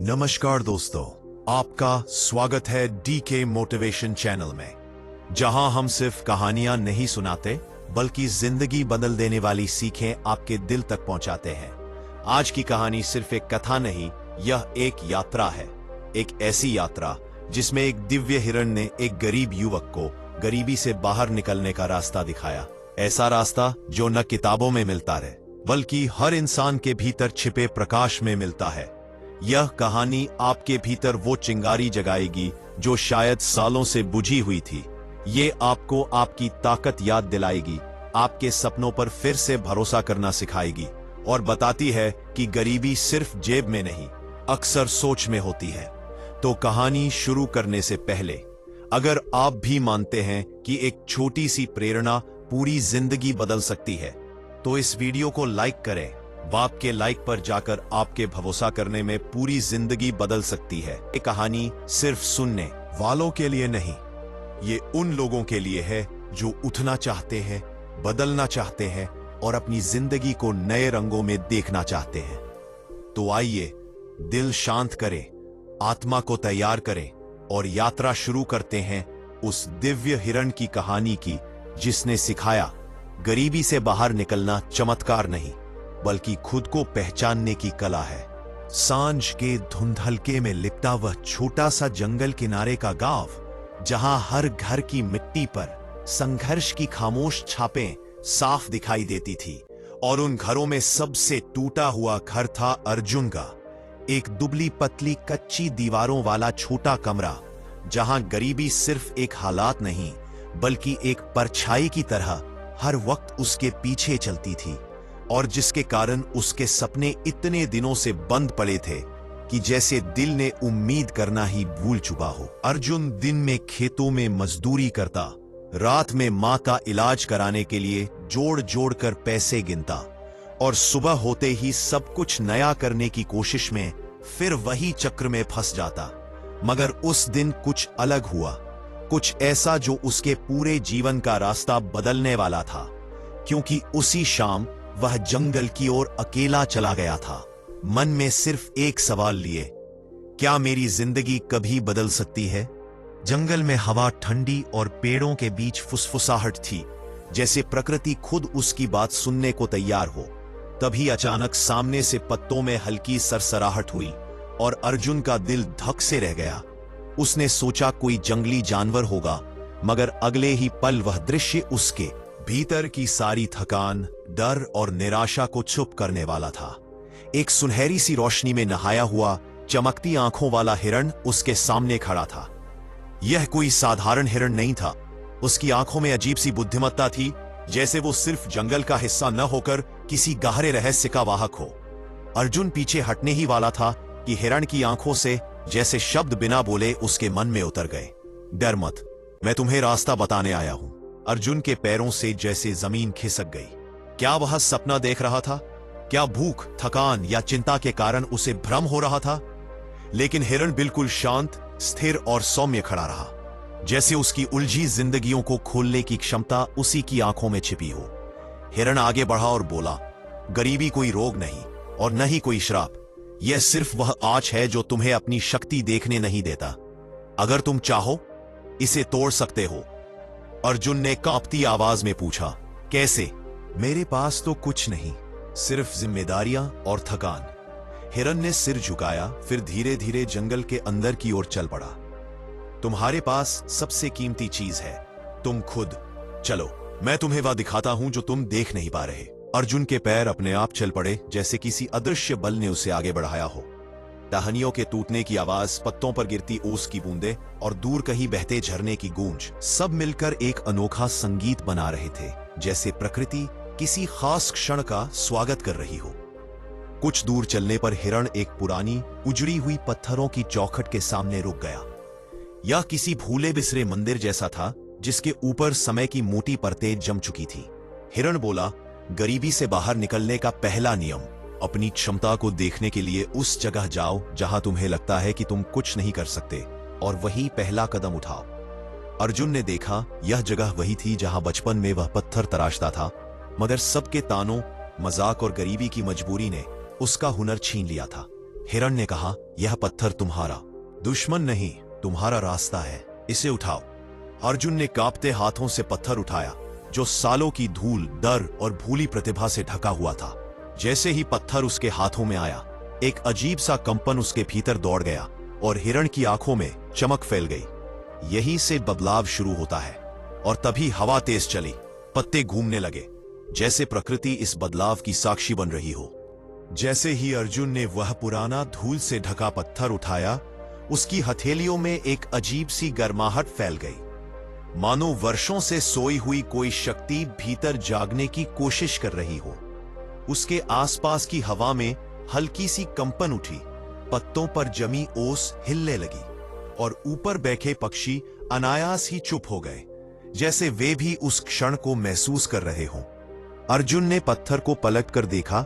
नमस्कार दोस्तों, आपका स्वागत है डीके मोटिवेशन चैनल में, जहां हम सिर्फ कहानियां नहीं सुनाते बल्कि जिंदगी बदल देने वाली सीखें आपके दिल तक पहुंचाते हैं। आज की कहानी सिर्फ एक कथा नहीं, यह एक यात्रा है। एक ऐसी यात्रा जिसमें एक दिव्य हिरण ने एक गरीब युवक को गरीबी से बाहर निकलने का रास्ता दिखाया। ऐसा रास्ता जो न किताबों में मिलता रहे बल्कि हर इंसान के भीतर छिपे प्रकाश में मिलता है। यह कहानी आपके भीतर वो चिंगारी जगाएगी जो शायद सालों से बुझी हुई थी। ये आपको आपकी ताकत याद दिलाएगी, आपके सपनों पर फिर से भरोसा करना सिखाएगी और बताती है कि गरीबी सिर्फ जेब में नहीं, अक्सर सोच में होती है। तो कहानी शुरू करने से पहले अगर आप भी मानते हैं कि एक छोटी सी प्रेरणा पूरी जिंदगी बदल सकती है, तो इस वीडियो को लाइक करें। बाप के लाइक पर जाकर आपके भरोसा करने में पूरी जिंदगी बदल सकती है। ये कहानी सिर्फ सुनने वालों के लिए नहीं, ये उन लोगों के लिए है जो उठना चाहते हैं, बदलना चाहते हैं और अपनी जिंदगी को नए रंगों में देखना चाहते हैं। तो आइए दिल शांत करें, आत्मा को तैयार करें और यात्रा शुरू करते हैं उस दिव्य हिरण की कहानी की, जिसने सिखाया गरीबी से बाहर निकलना चमत्कार नहीं बल्कि खुद को पहचानने की कला है। सांझ के धुंधलके में लिपटा वह छोटा सा जंगल किनारे का गांव, जहां हर घर की मिट्टी पर संघर्ष की खामोश छापें साफ दिखाई देती थी, और उन घरों में सबसे टूटा हुआ घर था अर्जुन का। एक दुबली पतली कच्ची दीवारों वाला छोटा कमरा, जहां गरीबी सिर्फ एक हालात नहीं बल्कि एक परछाई की तरह हर वक्त उसके पीछे चलती थी, और जिसके कारण उसके सपने इतने दिनों से बंद पड़े थे कि जैसे दिल ने उम्मीद करना ही भूल चुका हो। अर्जुन दिन में खेतों में मजदूरी करता, रात में मां का इलाज कराने के लिए जोड़ जोड़ कर पैसे गिनता, और सुबह होते ही सब कुछ नया करने की कोशिश में फिर वही चक्र में फंस जाता। मगर उस दिन कुछ अलग हुआ, कुछ ऐसा जो उसके पूरे जीवन का रास्ता बदलने वाला था, क्योंकि उसी शाम वह जंगल की ओर अकेला चला गया था, मन में सिर्फ एक सवाल लिए, क्या मेरी जिंदगी कभी बदल सकती है? जंगल में हवा ठंडी और पेड़ों के बीच फुसफुसाहट थी, जैसे प्रकृति खुद उसकी बात सुनने को तैयार हो। तभी अचानक सामने से पत्तों में हल्की सरसराहट हुई और अर्जुन का दिल धक से रह गया। उसने सोचा कोई जंगली जानवर होगा, मगर अगले ही पल वह दृश्य उसके भीतर की सारी थकान, डर और निराशा को चुप करने वाला था। एक सुनहरी सी रोशनी में नहाया हुआ चमकती आंखों वाला हिरण उसके सामने खड़ा था। यह कोई साधारण हिरण नहीं था, उसकी आंखों में अजीब सी बुद्धिमत्ता थी, जैसे वो सिर्फ जंगल का हिस्सा न होकर किसी गहरे रहस्य का वाहक हो। अर्जुन पीछे हटने ही वाला था कि हिरण की आंखों से जैसे शब्द बिना बोले उसके मन में उतर गए। डर मत, मैं तुम्हें रास्ता बताने आया हूं। अर्जुन के पैरों से जैसे जमीन खिसक गई। क्या वह सपना देख रहा था? क्या भूख, थकान या चिंता के कारण उसे भ्रम हो रहा था? लेकिन हिरण बिल्कुल शांत, स्थिर और सौम्य खड़ा रहा, जैसे उसकी उलझी जिंदगियों को खोलने की क्षमता उसी की आंखों में छिपी हो। हिरण आगे बढ़ा और बोला, गरीबी कोई रोग नहीं और न ही कोई श्राप, यह सिर्फ वह आँच है जो तुम्हें अपनी शक्ति देखने नहीं देता। अगर तुम चाहो इसे तोड़ सकते हो। अर्जुन ने कांपती आवाज में पूछा, कैसे? मेरे पास तो कुछ नहीं, सिर्फ जिम्मेदारियां और थकान। हिरण ने सिर झुकाया, फिर धीरे धीरे जंगल के अंदर की ओर चल पड़ा। तुम्हारे पास सबसे कीमती चीज है, तुम खुद। चलो, मैं तुम्हें वह दिखाता हूं जो तुम देख नहीं पा रहे। अर्जुन के पैर अपने आप चल पड़े, जैसे किसी अदृश्य बल ने उसे आगे बढ़ाया हो। टहनियों के टूटने की आवाज, पत्तों पर गिरती ओस की बूंदें और दूर कहीं बहते झरने की गूंज, सब मिलकर एक अनोखा संगीत बना रहे थे, जैसे प्रकृति किसी खास क्षण का स्वागत कर रही हो। कुछ दूर चलने पर हिरण एक पुरानी उजड़ी हुई पत्थरों की चौखट के सामने रुक गया। यह किसी भूले बिसरे मंदिर जैसा था, जिसके ऊपर समय की मोटी परतें जम चुकी थी। हिरण बोला, गरीबी से बाहर निकलने का पहला नियम, अपनी क्षमता को देखने के लिए उस जगह जाओ जहां तुम्हें लगता है कि तुम कुछ नहीं कर सकते, और वही पहला कदम उठाओ। अर्जुन ने देखा, यह जगह वही थी जहां बचपन में वह पत्थर तराशता था, मगर सबके तानों, मजाक और गरीबी की मजबूरी ने उसका हुनर छीन लिया था। हिरण ने कहा, यह पत्थर तुम्हारा दुश्मन नहीं, तुम्हारा रास्ता है, इसे उठाओ। अर्जुन ने कांपते हाथों से पत्थर उठाया, जो सालों की धूल, डर और भूली प्रतिभा से ढका हुआ था। जैसे ही पत्थर उसके हाथों में आया, एक अजीब सा कंपन उसके भीतर दौड़ गया और हिरण की आंखों में चमक फैल गई। यहीं से बदलाव शुरू होता है। और तभी हवा तेज चली, पत्ते घूमने लगे, जैसे प्रकृति इस बदलाव की साक्षी बन रही हो। जैसे ही अर्जुन ने वह पुराना धूल से ढका पत्थर उठाया, उसकी हथेलियों में एक अजीब सी गर्माहट फैल गई, मानो वर्षों से सोई हुई कोई शक्ति भीतर जागने की कोशिश कर रही हो। उसके आसपास की हवा में हल्की सी कंपन उठी, पत्तों पर जमी ओस हिलने लगी और ऊपर बैठे पक्षी अनायास ही चुप हो गए, जैसे वे भी उस क्षण को महसूस कर रहे हों। अर्जुन ने पत्थर को पलटकर देखा।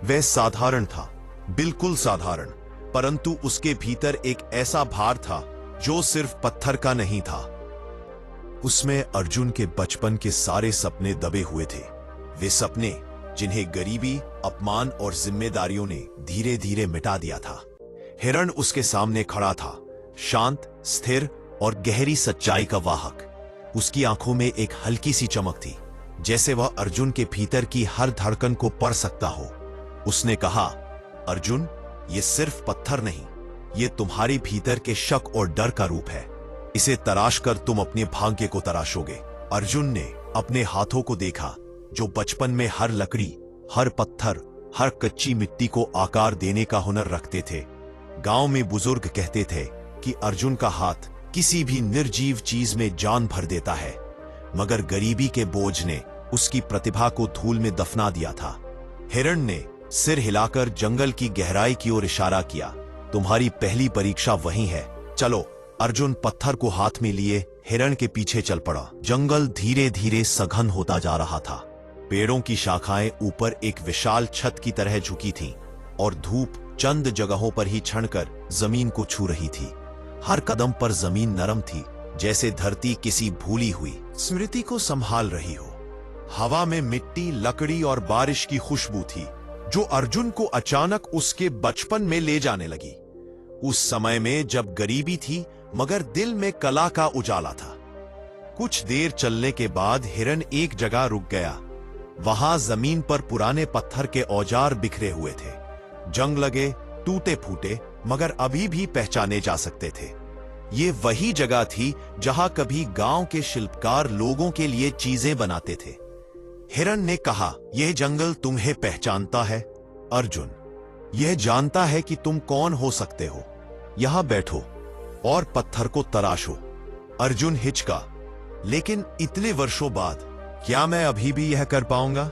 वह साधारण था, बिल्कुल साधारण, परंतु उसके भीतर एक ऐसा भार था जो सिर्फ पत्थर का नहीं था। उसमें अर्जुन के बचपन के सारे सपने दबे हुए थे, वे सपने जिन्हें गरीबी, अपमान और जिम्मेदारियों ने धीरे धीरे मिटा दिया था। हिरण उसके सामने खड़ा था, शांत, स्थिर और गहरी सच्चाई का वाहक। उसकी आंखों में एक हल्की सी चमक थी, जैसे वह अर्जुन के भीतर की हर धड़कन को पढ़ सकता हो। उसने कहा, अर्जुन, ये सिर्फ पत्थर नहीं, ये तुम्हारे भीतर के शक और डर का रूप है। इसे तराश कर तुम अपने भाग्य को तराशोगे। अर्जुन ने अपने हाथों को देखा, जो बचपन में हर लकड़ी, हर पत्थर, हर कच्ची मिट्टी को आकार देने का हुनर रखते थे। गांव में बुजुर्ग कहते थे कि अर्जुन का हाथ किसी भी निर्जीव चीज में जान भर देता है, मगर गरीबी के बोझ ने उसकी प्रतिभा को धूल में दफना दिया था। हिरण ने सिर हिलाकर जंगल की गहराई की ओर इशारा किया, तुम्हारी पहली परीक्षा वही है, चलो। अर्जुन पत्थर को हाथ में लिए हिरण के पीछे चल पड़ा। जंगल धीरे धीरे सघन होता जा रहा था। पेड़ों की शाखाएं ऊपर एक विशाल छत की तरह झुकी थीं और धूप चंद जगहों पर ही छणकर जमीन को छू रही थी। हर कदम पर जमीन नरम थी, जैसे धरती किसी भूली हुई स्मृति को संभाल रही हो। हवा में मिट्टी, लकड़ी और बारिश की खुशबू थी, जो अर्जुन को अचानक उसके बचपन में ले जाने लगी। उस समय में जब गरीबी थी, मगर दिल में कला का उजाला था। कुछ देर चलने के बाद हिरण एक जगह रुक गया। वहां जमीन पर पुराने पत्थर के औजार बिखरे हुए थे, जंग लगे, टूटे फूटे, मगर अभी भी पहचाने जा सकते थे। ये वही जगह थी जहां कभी गांव के शिल्पकार लोगों के लिए चीजें बनाते थे। हिरण ने कहा, यह जंगल तुम्हें पहचानता है अर्जुन, यह जानता है कि तुम कौन हो सकते हो। यहां बैठो और पत्थर को तराशो। अर्जुन हिचका, लेकिन इतने वर्षों बाद क्या मैं अभी भी यह कर पाऊंगा?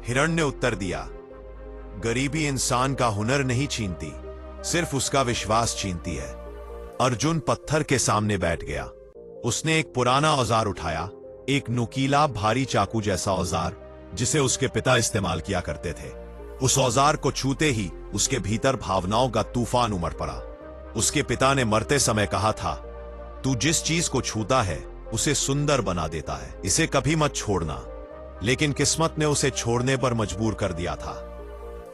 हिरण ने उत्तर दिया, गरीबी इंसान का हुनर नहीं छीनती, सिर्फ उसका विश्वास छीनती है। अर्जुन पत्थर के सामने बैठ गया। उसने एक पुराना औजार उठाया, एक नुकीला भारी चाकू जैसा औजार, जिसे उसके पिता इस्तेमाल किया करते थे। उस औजार को छूते ही उसके भीतर भावनाओं का तूफान उमड़ पड़ा। उसके पिता ने मरते समय कहा था, तू जिस चीज को छूता है उसे सुंदर बना देता है, इसे कभी मत छोड़ना। लेकिन किस्मत ने उसे छोड़ने पर मजबूर कर दिया था।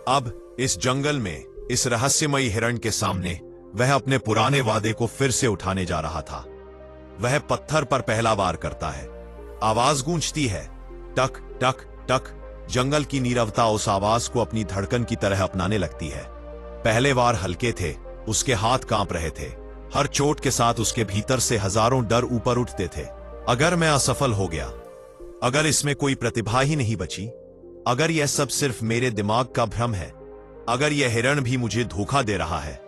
अब इस जंगल में, इस रहस्यमयी हिरण के सामने, वह अपने पुराने वादे को फिर से उठाने जा रहा था। वह पत्थर पर पहला वार करता है। आवाज गूंजती है, टक टक टक। जंगल की नीरवता उस आवाज को अपनी धड़कन की तरह अपनाने लगती है। पहले वार हल्के थे, उसके हाथ कांप रहे थे। हर चोट के साथ उसके भीतर से हजारों डर ऊपर उठते थे। अगर मैं असफल हो गया, अगर इसमें कोई प्रतिभा ही नहीं बची, अगर यह सब सिर्फ मेरे दिमाग का भ्रम है, अगर यह हिरण भी मुझे धोखा दे रहा है।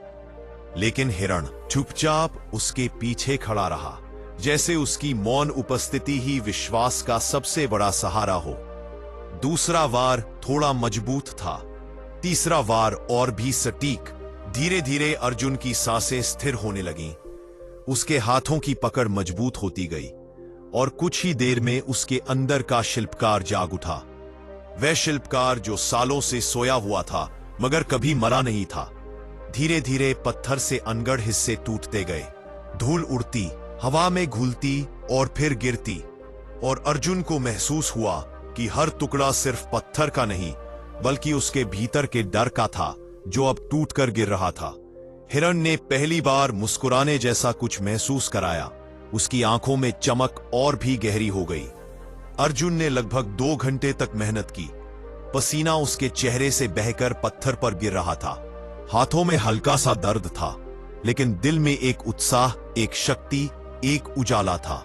लेकिन हिरण चुपचाप उसके पीछे खड़ा रहा, जैसे उसकी मौन उपस्थिति ही विश्वास का सबसे बड़ा सहारा हो। दूसरा वार थोड़ा मजबूत था, तीसरा वार और भी सटीक। धीरे धीरे अर्जुन की सांसें स्थिर होने लगीं। उसके हाथों की पकड़ मजबूत होती गई और कुछ ही देर में उसके अंदर का शिल्पकार जाग उठा। वह शिल्पकार जो सालों से सोया हुआ था, मगर कभी मरा नहीं था। धीरे धीरे पत्थर से अनगढ़ हिस्से टूटते गए। धूल उड़ती, हवा में घुलती और फिर गिरती, और अर्जुन को महसूस हुआ कि हर टुकड़ा सिर्फ पत्थर का नहीं, बल्कि उसके भीतर के डर का था, जो अब टूटकर गिर रहा था। हिरण ने पहली बार मुस्कुराने जैसा कुछ महसूस कराया। उसकी आंखों में चमक और भी गहरी हो गई। अर्जुन ने लगभग 2 घंटे तक मेहनत की। पसीना उसके चेहरे से बहकर पत्थर पर गिर रहा था। हाथों में हल्का सा दर्द था, लेकिन दिल में एक उत्साह, एक शक्ति, एक उजाला था।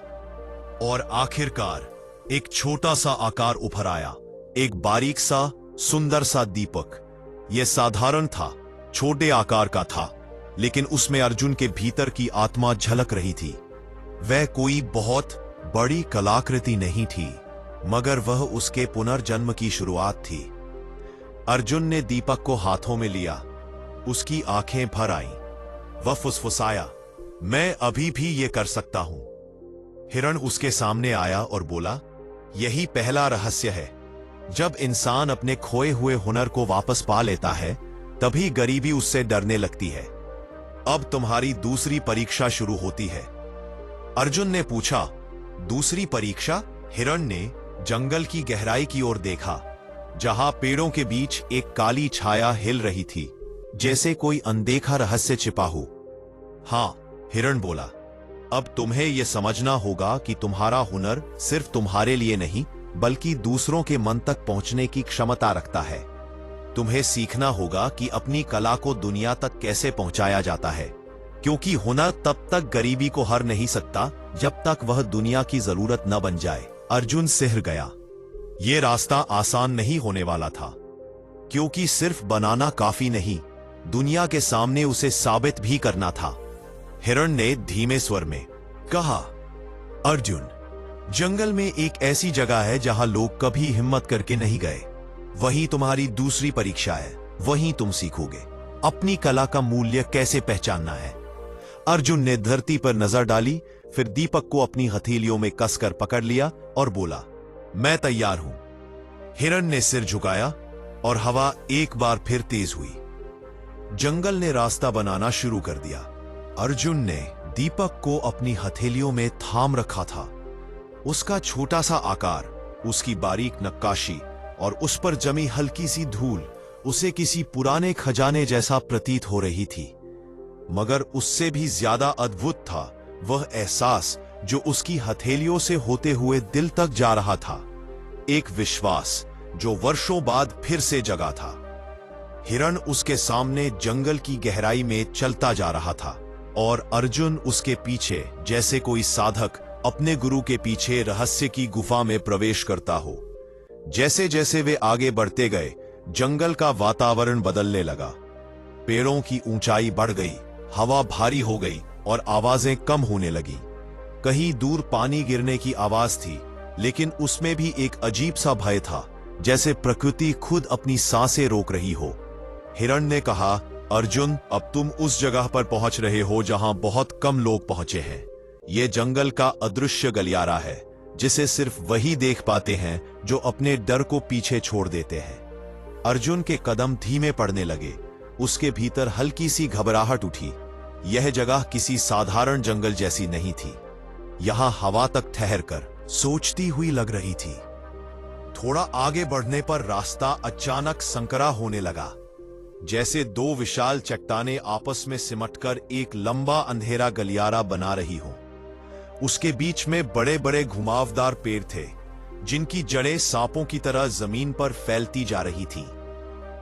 और आखिरकार एक छोटा सा आकार उभर आया, एक बारीक सा, सुंदर सा दीपक। यह साधारण था, छोटे आकार का था, लेकिन उसमें अर्जुन के भीतर की आत्मा झलक रही थी। वह कोई बहुत बड़ी कलाकृति नहीं थी, मगर वह उसके पुनर्जन्म की शुरुआत थी। अर्जुन ने दीपक को हाथों में लिया। उसकी आंखें भर आईं। वह फुसफुसाया, मैं अभी भी ये कर सकता हूं। हिरण उसके सामने आया और बोला, यही पहला रहस्य है। जब इंसान अपने खोए हुए हुनर को वापस पा लेता है, तभी गरीबी उससे डरने लगती है। अब तुम्हारी दूसरी परीक्षा शुरू होती है। अर्जुन ने पूछा, दूसरी परीक्षा? हिरण ने जंगल की गहराई की ओर देखा, जहां पेड़ों के बीच एक काली छाया हिल रही थी, जैसे कोई अनदेखा रहस्य छिपा हो। हां, हिरण बोला, अब तुम्हें यह समझना होगा कि तुम्हारा हुनर सिर्फ तुम्हारे लिए नहीं, बल्कि दूसरों के मन तक पहुंचने की क्षमता रखता है। तुम्हें सीखना होगा कि अपनी कला को दुनिया तक कैसे पहुंचाया जाता है, क्योंकि हुनर तब तक गरीबी को हर नहीं सकता जब तक वह दुनिया की जरूरत न बन जाए। अर्जुन सिहर गया। यह रास्ता आसान नहीं होने वाला था, क्योंकि सिर्फ बनाना काफी नहीं, दुनिया के सामने उसे साबित भी करना था। हिरण ने धीमे स्वर में कहा, अर्जुन, जंगल में एक ऐसी जगह है जहां लोग कभी हिम्मत करके नहीं गए। वही तुम्हारी दूसरी परीक्षा है। वहीं तुम सीखोगे अपनी कला का मूल्य कैसे पहचानना है। अर्जुन ने धरती पर नजर डाली, फिर दीपक को अपनी हथेलियों में कसकर पकड़ लिया और बोला, मैं तैयार हूं। हिरण ने सिर झुकाया और हवा एक बार फिर तेज हुई। जंगल ने रास्ता बनाना शुरू कर दिया। अर्जुन ने दीपक को अपनी हथेलियों में थाम रखा था। उसका छोटा सा आकार, उसकी बारीक नक्काशी और उस पर जमी हल्की सी धूल उसे किसी पुराने खजाने जैसा प्रतीत हो रही थी। मगर उससे भी ज्यादा अद्भुत था वह एहसास जो उसकी हथेलियों से होते हुए दिल तक जा रहा था। एक विश्वास जो वर्षों बाद फिर से जगा था। हिरण उसके सामने जंगल की गहराई में चलता जा रहा था और अर्जुन उसके पीछे, जैसे कोई साधक अपने गुरु के पीछे रहस्य की गुफा में प्रवेश करता हो। जैसे जैसे वे आगे बढ़ते गए, जंगल का वातावरण बदलने लगा। पेड़ों की ऊंचाई बढ़ गई, हवा भारी हो गई और आवाजें कम होने लगी। कहीं दूर पानी गिरने की आवाज थी, लेकिन उसमें भी एक अजीब सा भय था, जैसे प्रकृति खुद अपनी सांसें रोक रही हो। हिरण ने कहा, अर्जुन, अब तुम उस जगह पर पहुंच रहे हो जहां बहुत कम लोग पहुंचे हैं। यह जंगल का अदृश्य गलियारा है, जिसे सिर्फ वही देख पाते हैं जो अपने डर को पीछे छोड़ देते हैं। अर्जुन के कदम धीमे पड़ने लगे। उसके भीतर हल्की सी घबराहट उठी। यह जगह किसी साधारण जंगल जैसी नहीं थी। यहां हवा तक ठहरकर सोचती हुई लग रही थी। थोड़ा आगे बढ़ने पर रास्ता अचानक संकरा होने लगा, जैसे दो विशाल चट्टानें आपस में सिमटकर एक लंबा अंधेरा गलियारा बना रही हो। उसके बीच में बड़े बड़े घुमावदार पेड़ थे, जिनकी जड़ें सांपों की तरह जमीन पर फैलती जा रही थी।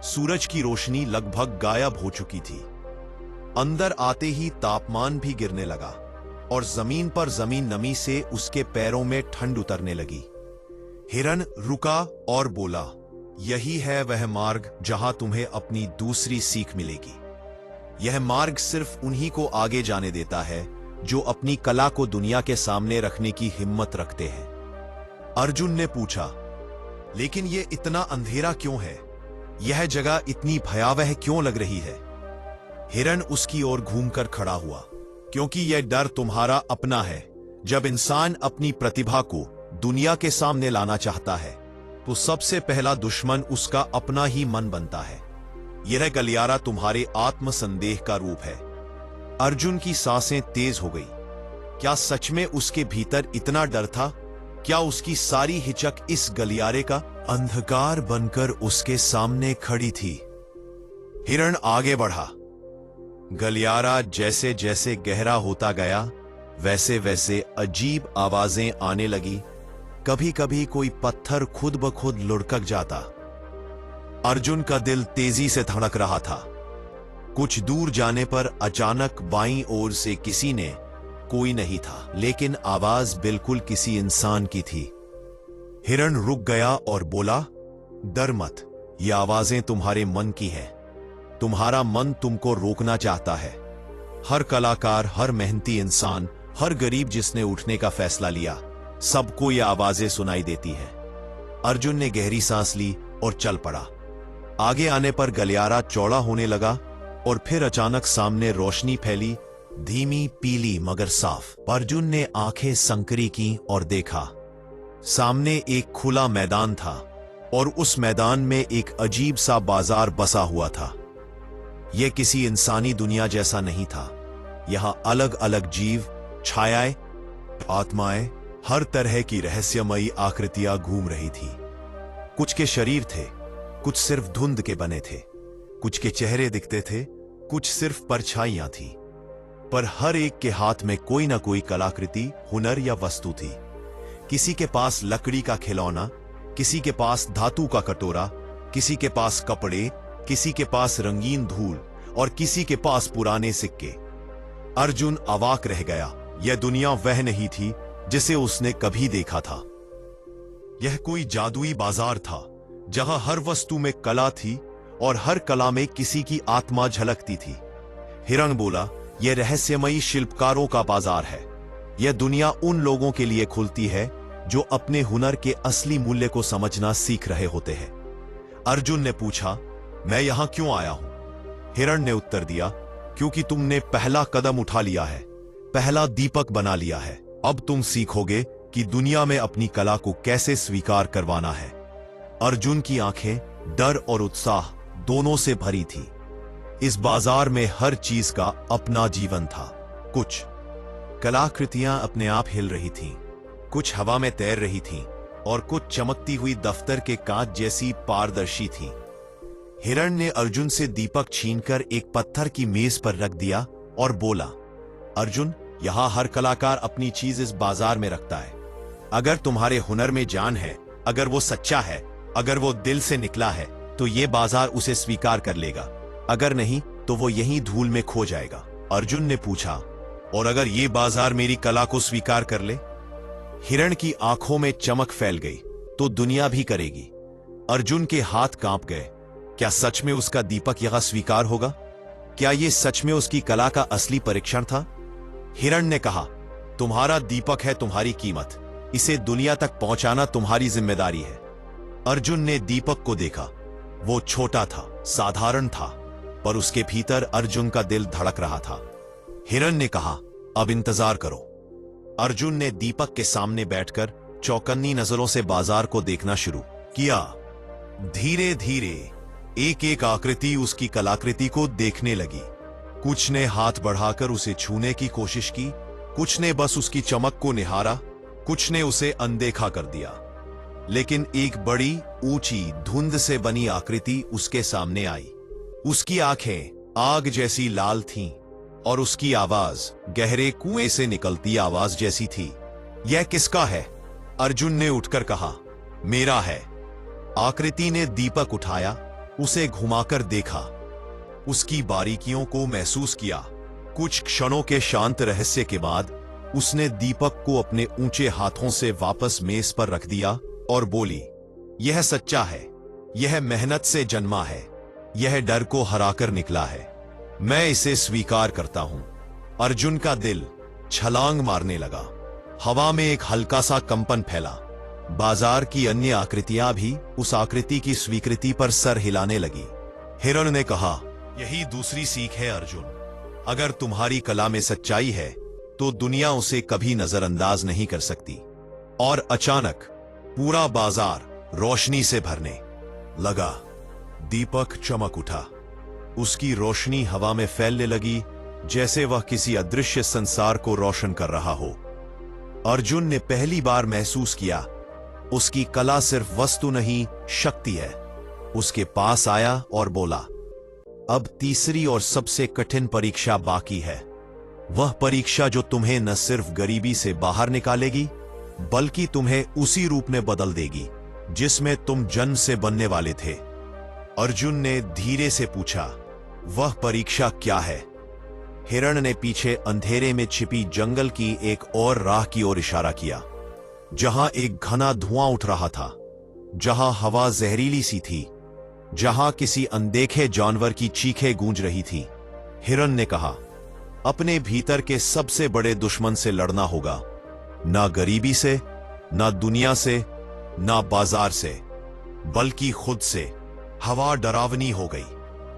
सूरज की रोशनी लगभग गायब हो चुकी थी। अंदर आते ही तापमान भी गिरने लगा और जमीन पर जमीन नमी से उसके पैरों में ठंड उतरने लगी। हिरण रुका और बोला, यही है वह मार्ग जहां तुम्हें अपनी दूसरी सीख मिलेगी। यह मार्ग सिर्फ उन्हीं को आगे जाने देता है जो अपनी कला को दुनिया के सामने रखने की हिम्मत रखते हैं। अर्जुन ने पूछा, लेकिन यह इतना अंधेरा क्यों है? यह जगह इतनी भयावह क्यों लग रही है? हिरण उसकी ओर घूमकर खड़ा हुआ, क्योंकि यह डर तुम्हारा अपना है। जब इंसान अपनी प्रतिभा को दुनिया के सामने लाना चाहता है, तो सबसे पहला दुश्मन उसका अपना ही मन बनता है। यह गलियारा तुम्हारे आत्मसंदेह का रूप है। अर्जुन की सांसें तेज हो गई। क्या सच में उसके भीतर इतना डर था? क्या उसकी सारी हिचक इस गलियारे का अंधकार बनकर उसके सामने खड़ी थी? हिरण आगे बढ़ा। गलियारा जैसे जैसे गहरा होता गया, वैसे वैसे अजीब आवाजें आने लगी। कभी कभी कोई पत्थर खुद ब खुद लुढ़क जाता। अर्जुन का दिल तेजी से धड़क रहा था। कुछ दूर जाने पर अचानक बाईं ओर से किसी ने, कोई नहीं था, लेकिन आवाज बिल्कुल किसी इंसान की थी। हिरण रुक गया और बोला, डर मत, ये आवाजें तुम्हारे मन की हैं। तुम्हारा मन तुमको रोकना चाहता है। हर कलाकार, हर मेहनती इंसान, हर गरीब जिसने उठने का फैसला लिया, सबको ये आवाजें सुनाई देती हैं। अर्जुन ने गहरी सांस ली और चल पड़ा। आगे आने पर गलियारा चौड़ा होने लगा और फिर अचानक सामने रोशनी फैली, धीमी, पीली मगर साफ। अर्जुन ने आंखें संकरी की और देखा। सामने एक खुला मैदान था और उस मैदान में एक अजीब सा बाजार बसा हुआ था। यह किसी इंसानी दुनिया जैसा नहीं था। यहां अलग अलग जीव, छायाएं, आत्माएं, हर तरह की रहस्यमयी आकृतियां घूम रही थी। कुछ के शरीर थे, कुछ सिर्फ धुंध के बने थे, कुछ के चेहरे दिखते थे, कुछ सिर्फ परछाइयां थी। पर हर एक के हाथ में कोई ना कोई कलाकृति, हुनर या वस्तु थी। किसी के पास लकड़ी का खिलौना, किसी के पास धातु का कटोरा, किसी के पास कपड़े, किसी के पास रंगीन धूल और किसी के पास पुराने सिक्के। अर्जुन अवाक रह गया। यह दुनिया वह नहीं थी जिसे उसने कभी देखा था। यह कोई जादुई बाजार था जहां हर वस्तु में कला थी और हर कला में किसी की आत्मा झलकती थी। हिरण बोला, यह रहस्यमयी शिल्पकारों का बाजार है। यह दुनिया उन लोगों के लिए खुलती है जो अपने हुनर के असली मूल्य को समझना सीख रहे होते हैं। अर्जुन ने पूछा, मैं यहां क्यों आया हूं? हिरण ने उत्तर दिया, क्योंकि तुमने पहला कदम उठा लिया है, पहला दीपक बना लिया है। अब तुम सीखोगे कि दुनिया में अपनी कला को कैसे स्वीकार करवाना है। अर्जुन की आंखें डर और उत्साह दोनों से भरी थी। इस बाजार में हर चीज का अपना जीवन था। कुछ कलाकृतियां अपने आप हिल रही थीं, कुछ हवा में तैर रही थीं और कुछ चमकती हुई दफ्तर के कांच जैसी पारदर्शी थीं। हिरण ने अर्जुन से दीपक छीनकर एक पत्थर की मेज पर रख दिया और बोला, अर्जुन, यहां हर कलाकार अपनी चीज इस बाजार में रखता है। अगर तुम्हारे हुनर में जान है, अगर वो सच्चा है, अगर वो दिल से निकला है, तो ये बाजार उसे स्वीकार कर लेगा। अगर नहीं तो वो यहीं धूल में खो जाएगा। अर्जुन ने पूछा, और अगर ये बाजार मेरी कला को स्वीकार कर ले? हिरण की आंखों में चमक फैल गई, तो दुनिया भी करेगी। अर्जुन के हाथ कांप गए। क्या सच में उसका दीपक यहां स्वीकार होगा? क्या यह सच में उसकी कला का असली परीक्षण था? हिरण ने कहा, तुम्हारा दीपक है तुम्हारी कीमत, इसे दुनिया तक पहुंचाना तुम्हारी जिम्मेदारी है। अर्जुन ने दीपक को देखा। वो छोटा था, साधारण था, पर उसके भीतर अर्जुन का दिल धड़क रहा था। हिरण ने कहा, अब इंतजार करो। अर्जुन ने दीपक के सामने बैठकर चौकन्नी नजरों से बाजार को देखना शुरू किया। धीरे धीरे एक एक आकृति उसकी कलाकृति को देखने लगी। कुछ ने हाथ बढ़ाकर उसे छूने की कोशिश की, कुछ ने बस उसकी चमक को निहारा, कुछ ने उसे अनदेखा कर दिया। लेकिन एक बड़ी ऊंची धुंध से बनी आकृति उसके सामने आई। उसकी आंखें आग जैसी लाल थीं और उसकी आवाज गहरे कुएं से निकलती आवाज जैसी थी। यह किसका है? अर्जुन ने उठकर कहा, मेरा है। आकृति ने दीपक उठाया, उसे घुमाकर देखा, उसकी बारीकियों को महसूस किया। कुछ क्षणों के शांत रहस्य के बाद उसने दीपक को अपने ऊंचे हाथों से वापस मेज पर रख दिया और बोली, यह सच्चा है, यह मेहनत से जन्मा है, यह डर को हराकर निकला है। मैं इसे स्वीकार करता हूं। अर्जुन का दिल छलांग मारने लगा। हवा में एक हल्का सा कंपन फैला। बाजार की अन्य आकृतियां भी उस आकृति की स्वीकृति पर सर हिलाने लगी। हिरण ने कहा, यही दूसरी सीख है अर्जुन। अगर तुम्हारी कला में सच्चाई है तो दुनिया उसे कभी नजरअंदाज नहीं कर सकती। और अचानक पूरा बाजार रोशनी से भरने लगा। दीपक चमक उठा। उसकी रोशनी हवा में फैलने लगी, जैसे वह किसी अदृश्य संसार को रोशन कर रहा हो। अर्जुन ने पहली बार महसूस किया, उसकी कला सिर्फ वस्तु नहीं, शक्ति है। उसके पास आया और बोला, अब तीसरी और सबसे कठिन परीक्षा बाकी है। वह परीक्षा जो तुम्हें न सिर्फ गरीबी से बाहर निकालेगी, बल्कि तुम्हें उसी रूप में बदल देगी जिसमें तुम जन्म से बनने वाले थे। अर्जुन ने धीरे से पूछा, वह परीक्षा क्या है? हिरण ने पीछे अंधेरे में छिपी जंगल की एक और राह की ओर इशारा किया, जहां एक घना धुआं उठ रहा था, जहां हवा जहरीली सी थी, जहां किसी अनदेखे जानवर की चीखें गूंज रही थी। हिरण ने कहा, अपने भीतर के सबसे बड़े दुश्मन से लड़ना होगा, ना गरीबी से, ना दुनिया से, ना बाजार से, बल्कि खुद से। हवा डरावनी हो गई।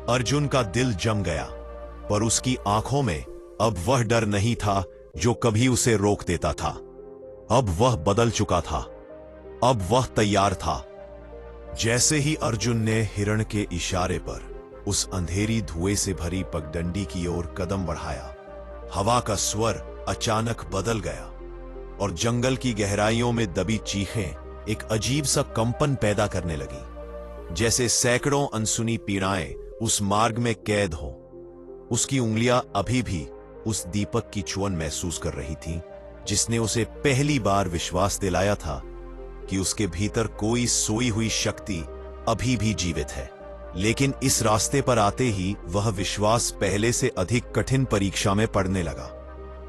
अर्जुन का दिल जम गया, पर उसकी आंखों में अब वह डर नहीं था जो कभी उसे रोक देता था। अब वह बदल चुका था। अब वह तैयार था। जैसे ही अर्जुन ने हिरण के इशारे पर उस अंधेरी धुएं से भरी पगडंडी की ओर कदम बढ़ाया, हवा का स्वर अचानक बदल गया और जंगल की गहराइयों में दबी चीखें एक अजीब सा कंपन पैदा करने लगी, जैसे सैकड़ों अनसुनी पीड़ाएं उस मार्ग में कैद हों। उसकी उंगलियां अभी भी उस दीपक की छुअन महसूस कर रही थीं, जिसने उसे पहली बार विश्वास दिलाया था कि उसके भीतर कोई सोई हुई शक्ति अभी भी जीवित है। लेकिन इस रास्ते पर आते ही वह विश्वास पहले से अधिक कठिन परीक्षा में पड़ने लगा,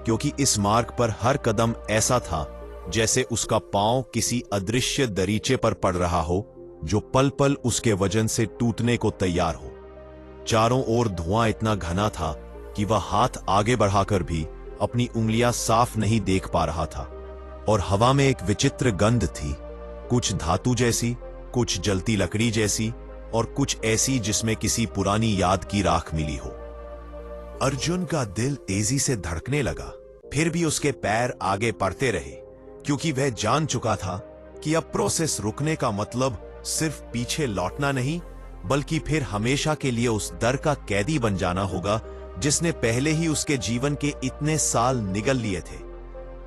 क्योंकि इस मार्ग पर हर कदम ऐसा था जैसे उसका पांव किसी अदृश्य दरीचे पर पड़ रहा हो, जो पल पल उसके वजन से टूटने को तैयार हो। चारों ओर धुआं इतना घना था कि वह हाथ आगे बढ़ाकर भी अपनी उंगलियां साफ नहीं देख पा रहा था, और हवा में एक विचित्र गंध थी, कुछ धातु जैसी, कुछ जलती लकड़ी जैसी, और कुछ ऐसी जिसमें किसी पुरानी याद की राख मिली हो। अर्जुन का दिल तेजी से धड़कने लगा, फिर भी उसके पैर आगे बढ़ते रहे, क्योंकि वह जान चुका था कि अब प्रोसेस रुकने का मतलब सिर्फ पीछे लौटना नहीं, बल्कि फिर हमेशा के लिए उस डर का कैदी बन जाना होगा जिसने पहले ही उसके जीवन के इतने साल निगल लिए थे।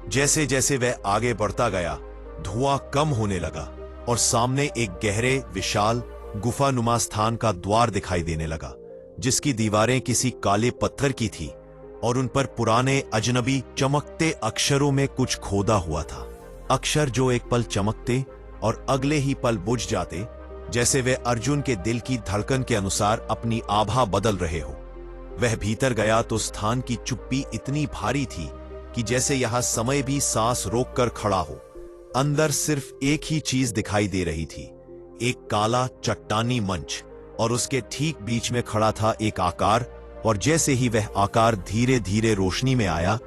जैसे जैसे वह आगे बढ़ता गया, धुआं कम होने लगा और सामने एक गहरे, विशाल, गुफानुमा स्थान का द्वार दिखाई देने लगा, जिसकी दीवारें किसी काले पत्थर की थी और उन पर पुराने, अजनबी, चमकते अक्षरों में कुछ खोदा हुआ था। अक्षर जो एक पल चमकते और अगले ही पल बुझ जाते, जैसे वे अर्जुन के दिल की धड़कन के अनुसार अपनी आभा बदल रहे हो। वह भीतर गया तो स्थान की चुप्पी इतनी भारी थी कि जैसे यहां समय भी सांस रोककर खड़ा हो। अंदर सिर्फ एक ही चीज दिखाई दे रही थी, एक काला चट्टानी मंच, और उसके ठीक बीच में खड़ा था एक आकार, और जैसे ही वह आकार धीरे धीरे रोशनी में आया,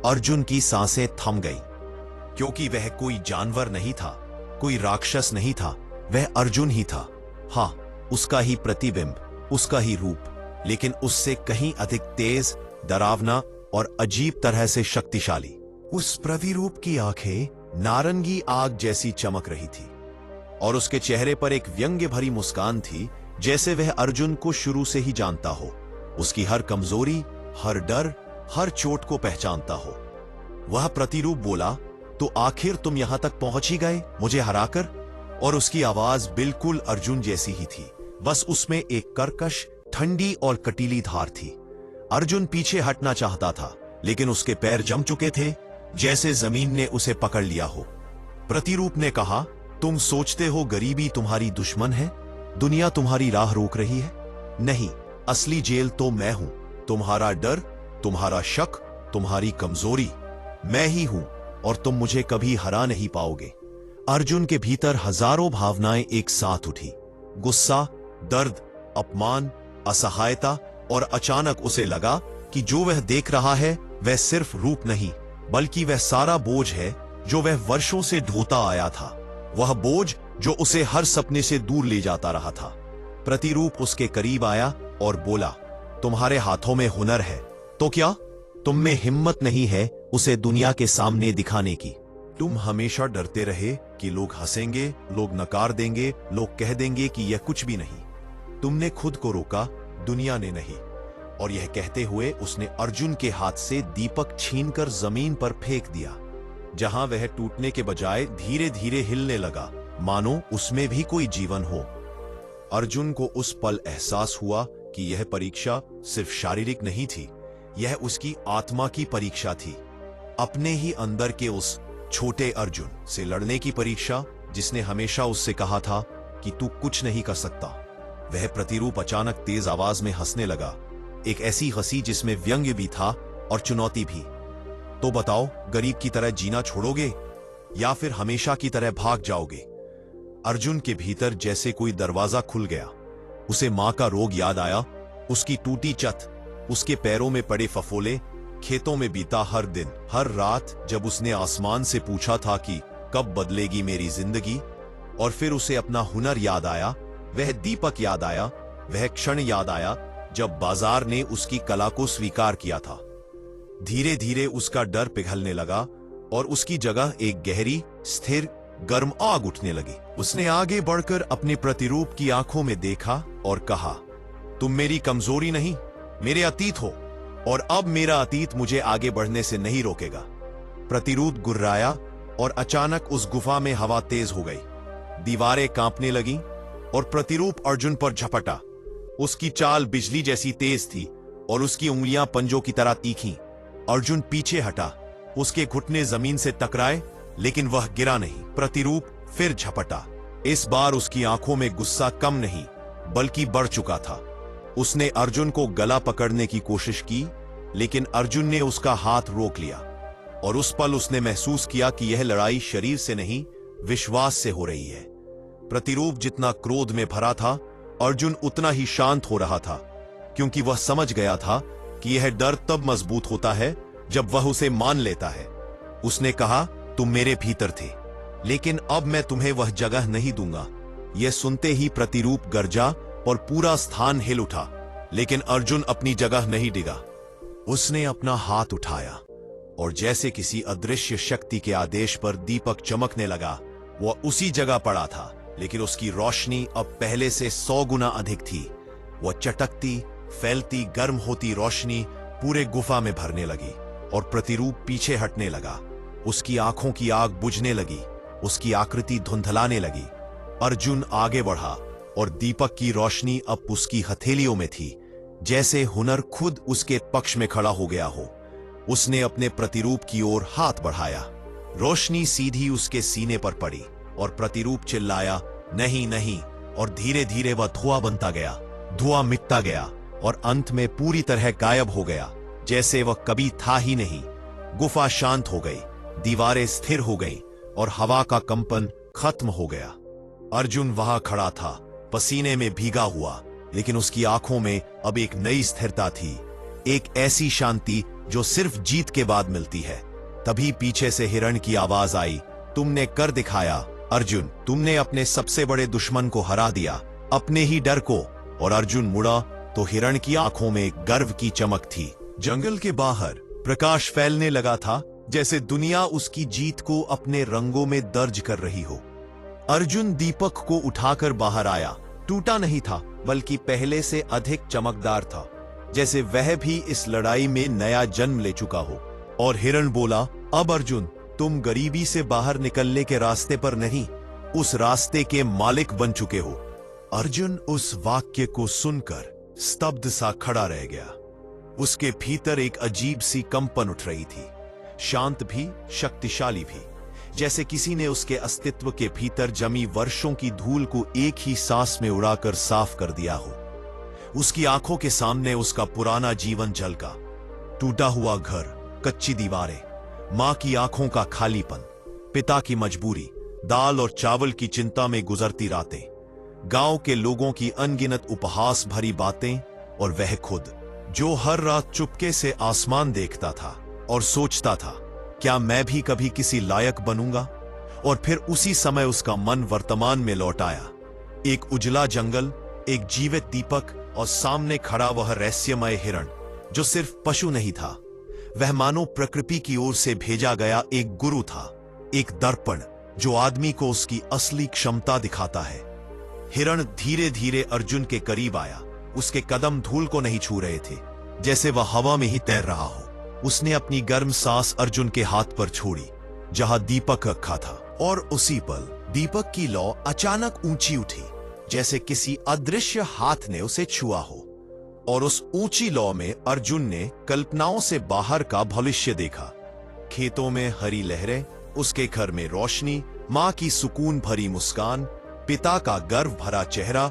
अर्जुन की सांसें थम गई, क्योंकि वह कोई जानवर नहीं था, कोई राक्षस नहीं था, वह अर्जुन ही था। हाँ, उसका ही प्रतिबिंब, उसका ही रूप, लेकिन उससे कहीं अधिक तेज, डरावना और अजीब तरह से शक्तिशाली। उस प्रतिरूप की आंखें नारंगी आग जैसी चमक रही थी, और उसके चेहरे पर एक व्यंग्य भरी मुस्कान थी, जैसे वह अर्जुन को शुरू से ही जानता हो, उसकी हर कमजोरी, हर डर, हर चोट को पहचानता हो। वह प्रतिरूप बोला, तो आखिर तुम यहां तक पहुंच ही गए, मुझे हराकर? और उसकी आवाज बिल्कुल अर्जुन जैसी ही थी, बस उसमें एक कर्कश, ठंडी और कटीली धार थी। अर्जुन पीछे हटना चाहता था, लेकिन उसके पैर जम चुके थे, जैसे जमीन ने उसे पकड़ लिया हो। प्रतिरूप ने कहा, तुम सोचते हो गरीबी तुम्हारी दुश्मन है, दुनिया तुम्हारी राह रोक रही है? नहीं, असली जेल तो मैं हूं। तुम्हारा डर, तुम्हारा शक, तुम्हारी कमजोरी, मैं ही हूं, और तुम मुझे कभी हरा नहीं पाओगे। अर्जुन के भीतर हजारों भावनाएं एक साथ उठी, गुस्सा, दर्द, अपमान, असहायता, और अचानक उसे लगा कि जो वह देख रहा है वह सिर्फ रूप नहीं, बल्कि वह सारा बोझ है जो वह वर्षों से ढोता आया था, वह बोझ जो उसे हर सपने से दूर ले जाता रहा था। प्रतिरूप उसके करीब आया और बोला, तुम्हारे हाथों में हुनर है, तो क्या तुम में हिम्मत नहीं है उसे दुनिया के सामने दिखाने की? तुम हमेशा डरते रहे कि लोग हंसेंगे, लोग नकार देंगे, लोग कह देंगे कि यह कुछ भी नहीं। तुमने खुद को रोका, दुनिया ने नहीं। और यह कहते हुए उसने अर्जुन के हाथ से दीपक छीनकर जमीन पर फेंक दिया, जहां वह टूटने के बजाय धीरे धीरे हिलने लगा, मानो उसमें भी कोई जीवन हो। अर्जुन को उस पल एहसास हुआ कि यह परीक्षा सिर्फ शारीरिक नहीं थी, यह उसकी आत्मा की परीक्षा थी। अपने ही अंदर के उस छोटे अर्जुन से लड़ने की परीक्षा, जिसने हमेशा उससे कहा था कि तू कुछ नहीं कर सकता। वह प्रतिरूप अचानक तेज आवाज में हंसने लगा, एक ऐसी हंसी जिसमें व्यंग्य भी था और चुनौती भी। तो बताओ, गरीब की तरह जीना छोड़ोगे या फिर हमेशा की तरह भाग जाओगे? अर्जुन के भीतर जैसे कोई दरवाजा खुल गया। उसे मां का रोग याद आया, उसकी टूटी छत, उसके पैरों में पड़े फफोले, खेतों में बीता हर दिन, हर रात जब उसने आसमान से पूछा था कि कब बदलेगी मेरी जिंदगी। और फिर उसे अपना हुनर याद आया, वह दीपक याद आया, वह क्षण याद आया जब बाजार ने उसकी कला को स्वीकार किया था। धीरे धीरे उसका डर पिघलने लगा और उसकी जगह एक गहरी, स्थिर, गर्म आग उठने लगी। उसने आगे बढ़कर अपने प्रतिरूप की आंखों में देखा और कहा, तुम मेरी कमजोरी नहीं, मेरे अतीत हो, और अब मेरा अतीत मुझे आगे बढ़ने से नहीं रोकेगा। प्रतिरूप गुर्राया और अचानक उस गुफा में हवा तेज हो गई। दीवारें कांपने लगीं और प्रतिरूप अर्जुन पर झपटा। उसकी चाल बिजली जैसी तेज थी और उसकी उंगलियां पंजों की तरह तीखीं। अर्जुन पीछे हटा, उसके घुटने जमीन से टकराए, लेकिन वह गिरा नहीं। प्रतिरूप फिर झपटा। इस बार उसकी आंखों में गुस्सा कम नहीं बल्कि बढ़ चुका था। उसने अर्जुन को गला पकड़ने की कोशिश की, लेकिन अर्जुन ने उसका हाथ रोक लिया और उस पल उसने महसूस किया कि यह लड़ाई शरीर से नहीं, विश्वास से हो रही है। प्रतिरूप जितना क्रोध में भरा था, अर्जुन उतना ही शांत हो रहा था, क्योंकि वह समझ गया था कि यह डर तब मजबूत होता है जब वह उसे मान लेता है। उसने कहा, तुम मेरे भीतर थे, लेकिन अब मैं तुम्हें वह जगह नहीं दूंगा। यह सुनते ही प्रतिरूप गरजा और पूरा स्थान हिल उठा, लेकिन अर्जुन अपनी जगह नहीं डिगा। उसने अपना हाथ उठाया और जैसे किसी अदृश्य शक्ति के आदेश पर दीपक चमकने लगा। वह उसी जगह पड़ा था, लेकिन उसकी रोशनी अब पहले से 100 गुना अधिक थी। वह चटकती, फैलती, गर्म होती रोशनी पूरे गुफा में भरने लगी और प्रतिरूप पीछे हटने लगा। उसकी आंखों की आग बुझने लगी, उसकी आकृति धुंधलाने लगी। अर्जुन आगे बढ़ा और दीपक की रोशनी अब उसकी हथेलियों में थी, जैसे हुनर खुद उसके पक्ष में खड़ा हो गया हो। उसने अपने प्रतिरूप की ओर हाथ बढ़ाया, रोशनी सीधी उसके सीने पर पड़ी और प्रतिरूप चिल्लाया, नहीं नहीं, और धीरे धीरे वह धुआं बनता गया। धुआं मिटता गया और अंत में पूरी तरह गायब हो गया, जैसे वह कभी था ही नहीं। गुफा शांत हो गई, दीवारें स्थिर हो गईं और हवा का कंपन खत्म हो गया। अर्जुन वहां खड़ा था, पसीने में भीगा हुआ, लेकिन उसकी आंखों में अब एक नई स्थिरता थी, एक ऐसी शांति जो सिर्फ जीत के बाद मिलती है। तभी पीछे से हिरण की आवाज आई, तुमने कर दिखाया अर्जुन, तुमने अपने सबसे बड़े दुश्मन को हरा दिया, अपने ही डर को। और अर्जुन मुड़ा तो हिरण की आंखों में गर्व की चमक थी। जंगल के बाहर प्रकाश फैलने लगा था, जैसे दुनिया उसकी जीत को अपने रंगों में दर्ज कर रही हो। अर्जुन दीपक को उठाकर बाहर आया। टूटा नहीं था, बल्कि पहले से अधिक चमकदार था, जैसे वह भी इस लड़ाई में नया जन्म ले चुका हो। और हिरण बोला, अब अर्जुन, तुम गरीबी से बाहर निकलने के रास्ते पर नहीं, उस रास्ते के मालिक बन चुके हो। अर्जुन उस वाक्य को सुनकर स्तब्ध सा खड़ा रह गया। उसके भीतर एक अजीब सी कंपन उठ रही थी, शांत भी, शक्तिशाली भी, जैसे किसी ने उसके अस्तित्व के भीतर जमी वर्षों की धूल को एक ही सांस में उड़ाकर साफ कर दिया हो। उसकी आंखों के सामने उसका पुराना जीवन झलका, टूटा हुआ घर, कच्ची दीवारें, मां की आंखों का खालीपन, पिता की मजबूरी, दाल और चावल की चिंता में गुजरती रातें, गांव के लोगों की अनगिनत उपहास भरी बातें, और वह खुद जो हर रात चुपके से आसमान देखता था और सोचता था, क्या मैं भी कभी किसी लायक बनूंगा? और फिर उसी समय उसका मन वर्तमान में लौट आया। एक उजला जंगल, एक जीवित दीपक और सामने खड़ा वह रहस्यमय हिरण, जो सिर्फ पशु नहीं था, वह मानो प्रकृति की ओर से भेजा गया एक गुरु था, एक दर्पण जो आदमी को उसकी असली क्षमता दिखाता है। हिरण धीरे धीरे अर्जुन के करीब आया। उसके कदम धूल को नहीं छू रहे थे, जैसे वह हवा में ही तैर रहा हो। उसने अपनी गर्म सांस अर्जुन के हाथ पर छोड़ी, जहां दीपक रखा था, और उसी पल दीपक की लौ अचानक ऊंची उठी, जैसे किसी अदृश्य हाथ ने उसे छुआ हो। और उस ऊंची लौ में अर्जुन ने कल्पनाओं से बाहर का भविष्य देखा। खेतों में हरी लहरें, उसके घर में रोशनी, माँ की सुकून भरी मुस्कान, पिता का गर्व भरा चेहरा,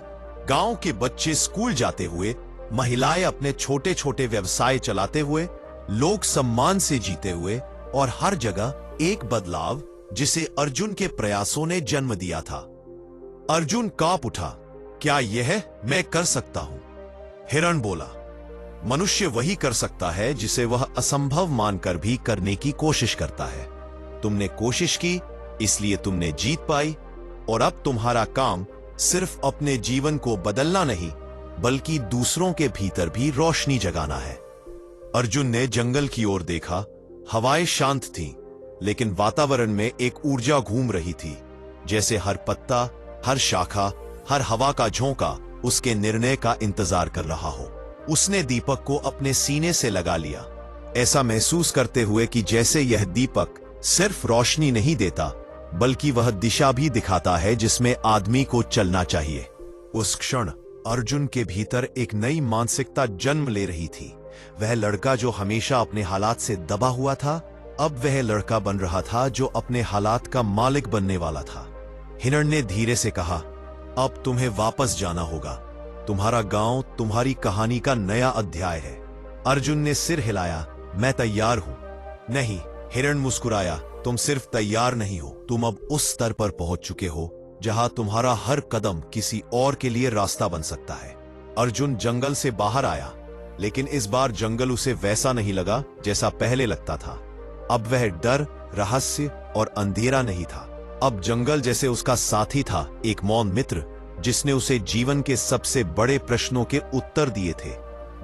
गांव के बच्चे स्कूल जाते हुए, महिलाएं अपने छोटे छोटे व्यवसाय चलाते हुए, लोग सम्मान से जीते हुए, और हर जगह एक बदलाव जिसे अर्जुन के प्रयासों ने जन्म दिया था। अर्जुन कांप उठा। क्या यह मैं कर सकता हूं? हिरण बोला, मनुष्य वही कर सकता है जिसे वह असंभव मानकर भी करने की कोशिश करता है। तुमने कोशिश की, इसलिए तुमने जीत पाई, और अब तुम्हारा काम सिर्फ अपने जीवन को बदलना नहीं, बल्कि दूसरों के भीतर भी रोशनी जगाना है। अर्जुन ने जंगल की ओर देखा। हवाएं शांत थीं, लेकिन वातावरण में एक ऊर्जा घूम रही थी, जैसे हर पत्ता, हर शाखा, हर हवा का झोंका उसके निर्णय का इंतजार कर रहा हो। उसने दीपक को अपने सीने से लगा लिया, ऐसा महसूस करते हुए कि जैसे यह दीपक सिर्फ रोशनी नहीं देता, बल्कि वह दिशा भी दिखाता है जिसमें आदमी को चलना चाहिए। उस क्षण अर्जुन के भीतर एक नई मानसिकता जन्म ले रही थी। वह लड़का जो हमेशा अपने हालात से दबा हुआ था, अब वह लड़का बन रहा था जो अपने हालात का मालिक बनने वाला था। हिरण ने धीरे से कहा, अब तुम्हें वापस जाना होगा। तुम्हारा गांव तुम्हारी कहानी का नया अध्याय है। अर्जुन ने सिर हिलाया, मैं तैयार हूं। नहीं, हिरण मुस्कुराया, तुम सिर्फ तैयार नहीं हो, तुम अब उस स्तर पर पहुंच चुके हो जहां तुम्हारा हर कदम किसी और के लिए रास्ता बन सकता है। अर्जुन जंगल से बाहर आया, लेकिन इस बार जंगल उसे वैसा नहीं लगा जैसा पहले लगता था। अब वह डर, रहस्य और अंधेरा नहीं था। अब जंगल जैसे उसका साथी था, एक मौन मित्र जिसने उसे जीवन के सबसे बड़े प्रश्नों के उत्तर दिए थे।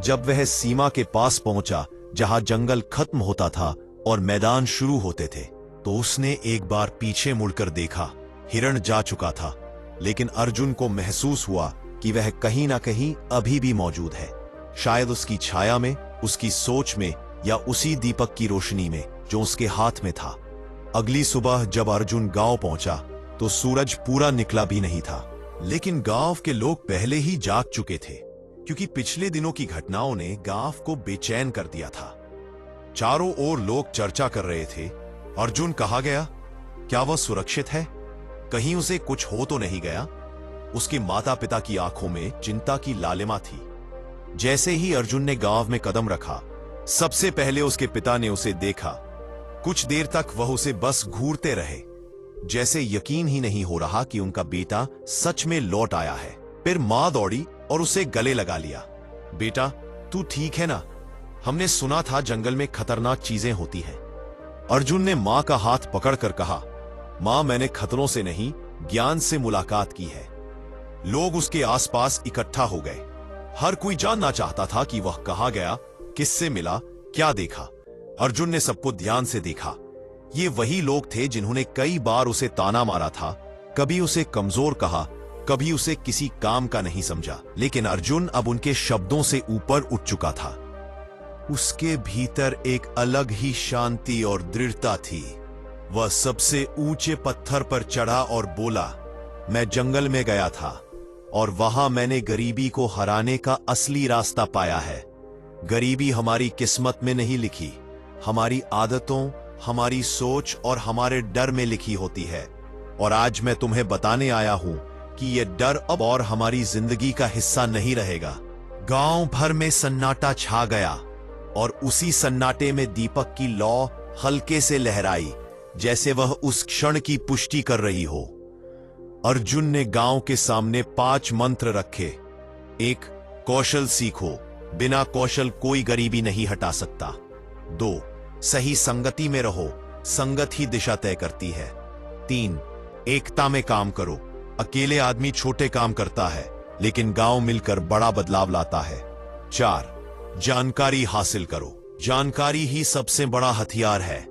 जब वह सीमा के पास पहुंचा, जहां जंगल खत्म होता था और मैदान शुरू होते थे, तो उसने एक बार पीछे मुड़कर देखा। हिरण जा चुका था, लेकिन अर्जुन को महसूस हुआ कि वह कहीं ना कहीं अभी भी मौजूद है। शायद उसकी छाया में, उसकी सोच में, या उसी दीपक की रोशनी में जो उसके हाथ में था। अगली सुबह जब अर्जुन गांव पहुंचा, तो सूरज पूरा निकला भी नहीं था, लेकिन गांव के लोग पहले ही जाग चुके थे, क्योंकि पिछले दिनों की घटनाओं ने गांव को बेचैन कर दिया था। चारों ओर लोग चर्चा कर रहे थे। अर्जुन कहाँ गया? क्या वह सुरक्षित है? कहीं उसे कुछ हो तो नहीं गया? उसके माता पिता की आंखों में चिंता की लालिमा थी। जैसे ही अर्जुन ने गांव में कदम रखा, सबसे पहले उसके पिता ने उसे देखा। कुछ देर तक वह उसे बस घूरते रहे, जैसे यकीन ही नहीं हो रहा कि उनका बेटा सच में लौट आया है। फिर मां दौड़ी और उसे गले लगा लिया। बेटा, तू ठीक है ना? हमने सुना था जंगल में खतरनाक चीजें होती हैं। अर्जुन ने मां का हाथ पकड़कर कहा, मां, मैंने खतरों से नहीं, ज्ञान से मुलाकात की है। लोग उसके आसपास इकट्ठा हो गए। हर कोई जानना चाहता था कि वह कहां गया, किससे मिला, क्या देखा। अर्जुन ने सबको ध्यान से देखा। ये वही लोग थे जिन्होंने कई बार उसे ताना मारा था, कभी उसे कमजोर कहा, कभी उसे किसी काम का नहीं समझा। लेकिन अर्जुन अब उनके शब्दों से ऊपर उठ चुका था। उसके भीतर एक अलग ही शांति और दृढ़ता थी। वह सबसे ऊंचे पत्थर पर चढ़ा और बोला, मैं जंगल में गया था और वहां मैंने गरीबी को हराने का असली रास्ता पाया है। गरीबी हमारी किस्मत में नहीं लिखी, हमारी आदतों, हमारी सोच और हमारे डर में लिखी होती है। और आज मैं तुम्हें बताने आया हूं कि यह डर अब और हमारी जिंदगी का हिस्सा नहीं रहेगा। गांव भर में सन्नाटा छा गया और उसी सन्नाटे में दीपक की लौ हल्के से लहराई, जैसे वह उस क्षण की पुष्टि कर रही हो। अर्जुन ने गांव के सामने 5 मंत्र रखे। 1. कौशल सीखो, बिना कौशल कोई गरीबी नहीं हटा सकता। 2. सही संगति में रहो, संगत ही दिशा तय करती है। 3. एकता में काम करो, अकेले आदमी छोटे काम करता है, लेकिन गांव मिलकर बड़ा बदलाव लाता है। 4. जानकारी हासिल करो, जानकारी ही सबसे बड़ा हथियार है।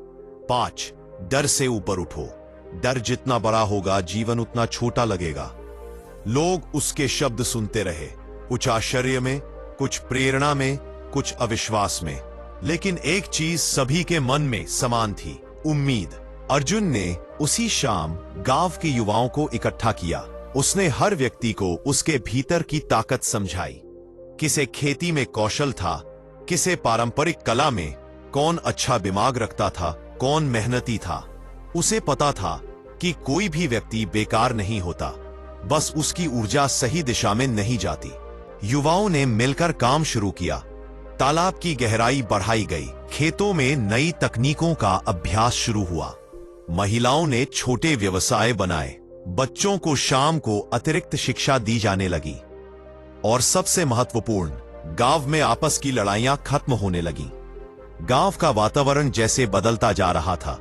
5. डर से ऊपर उठो, डर जितना बड़ा होगा जीवन उतना छोटा लगेगा। लोग उसके शब्द सुनते रहे, कुछ आश्चर्य में, कुछ प्रेरणा में, कुछ अविश्वास में, लेकिन एक चीज सभी के मन में समान थी, उम्मीद। अर्जुन ने उसी शाम गांव के युवाओं को इकट्ठा किया। उसने हर व्यक्ति को उसके भीतर की ताकत समझाई। किसे खेती में कौशल था, किसे पारंपरिक कला में, कौन अच्छा दिमाग रखता था, कौन मेहनती था। उसे पता था कि कोई भी व्यक्ति बेकार नहीं होता, बस उसकी ऊर्जा सही दिशा में नहीं जाती। युवाओं ने मिलकर काम शुरू किया। तालाब की गहराई बढ़ाई गई, खेतों में नई तकनीकों का अभ्यास शुरू हुआ। महिलाओं ने छोटे व्यवसाय बनाए, बच्चों को शाम को अतिरिक्त शिक्षा दी जाने लगी। और सबसे महत्वपूर्ण, गांव में आपस की लड़ाइयां खत्म होने लगी। गांव का वातावरण जैसे बदलता जा रहा था।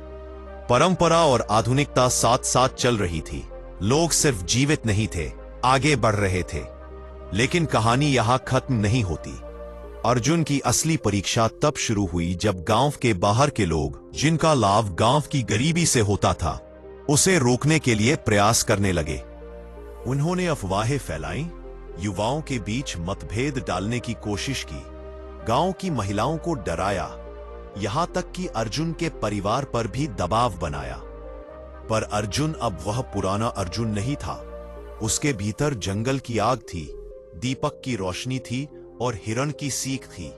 परंपरा और आधुनिकता साथ साथ चल रही थी। लोग सिर्फ जीवित नहीं थे, आगे बढ़ रहे थे। लेकिन कहानी यहां खत्म नहीं होती। अर्जुन की असली परीक्षा तब शुरू हुई जब गांव के बाहर के लोग, जिनका लाभ गांव की गरीबी से होता था, उसे रोकने के लिए प्रयास करने लगे। उन्होंने अफवाहें फैलाई, युवाओं के बीच मतभेद डालने की कोशिश की, गांव की महिलाओं को डराया, यहां तक कि अर्जुन के परिवार पर भी दबाव बनाया। पर अर्जुन अब वह पुराना अर्जुन नहीं था। उसके भीतर जंगल की आग थी, दीपक की रोशनी थी और हिरण की सीख थी।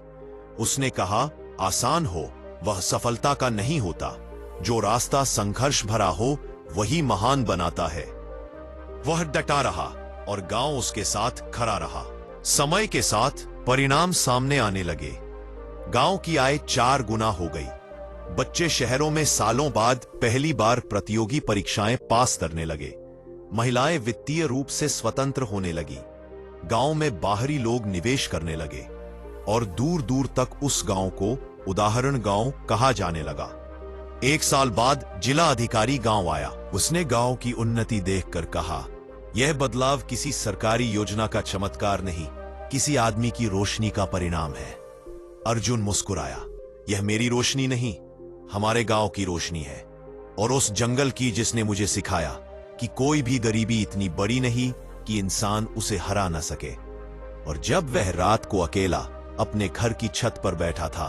उसने कहा, आसान हो वह सफलता का नहीं होता, जो रास्ता संघर्ष भरा हो वही महान बनाता है। वह डटा रहा और गांव उसके साथ खड़ा रहा। समय के साथ परिणाम सामने आने लगे। गांव की आय 4 गुना हो गई। बच्चे शहरों में सालों बाद पहली बार प्रतियोगी परीक्षाएं पास करने लगे। महिलाएं वित्तीय रूप से स्वतंत्र होने लगी। गांव में बाहरी लोग निवेश करने लगे और दूर दूर तक उस गांव को उदाहरण गांव कहा जाने लगा। 1 साल बाद जिला अधिकारी गांव आया। उसने गांव की उन्नति देखकर कहा, यह बदलाव किसी सरकारी योजना का चमत्कार नहीं, किसी आदमी की रोशनी का परिणाम है। अर्जुन मुस्कुराया, यह मेरी रोशनी नहीं, हमारे गांव की रोशनी है, और उस जंगल की जिसने मुझे सिखाया कि कोई भी गरीबी इतनी बड़ी नहीं कि इंसान उसे हरा न सके। और जब वह रात को अकेला अपने घर की छत पर बैठा था,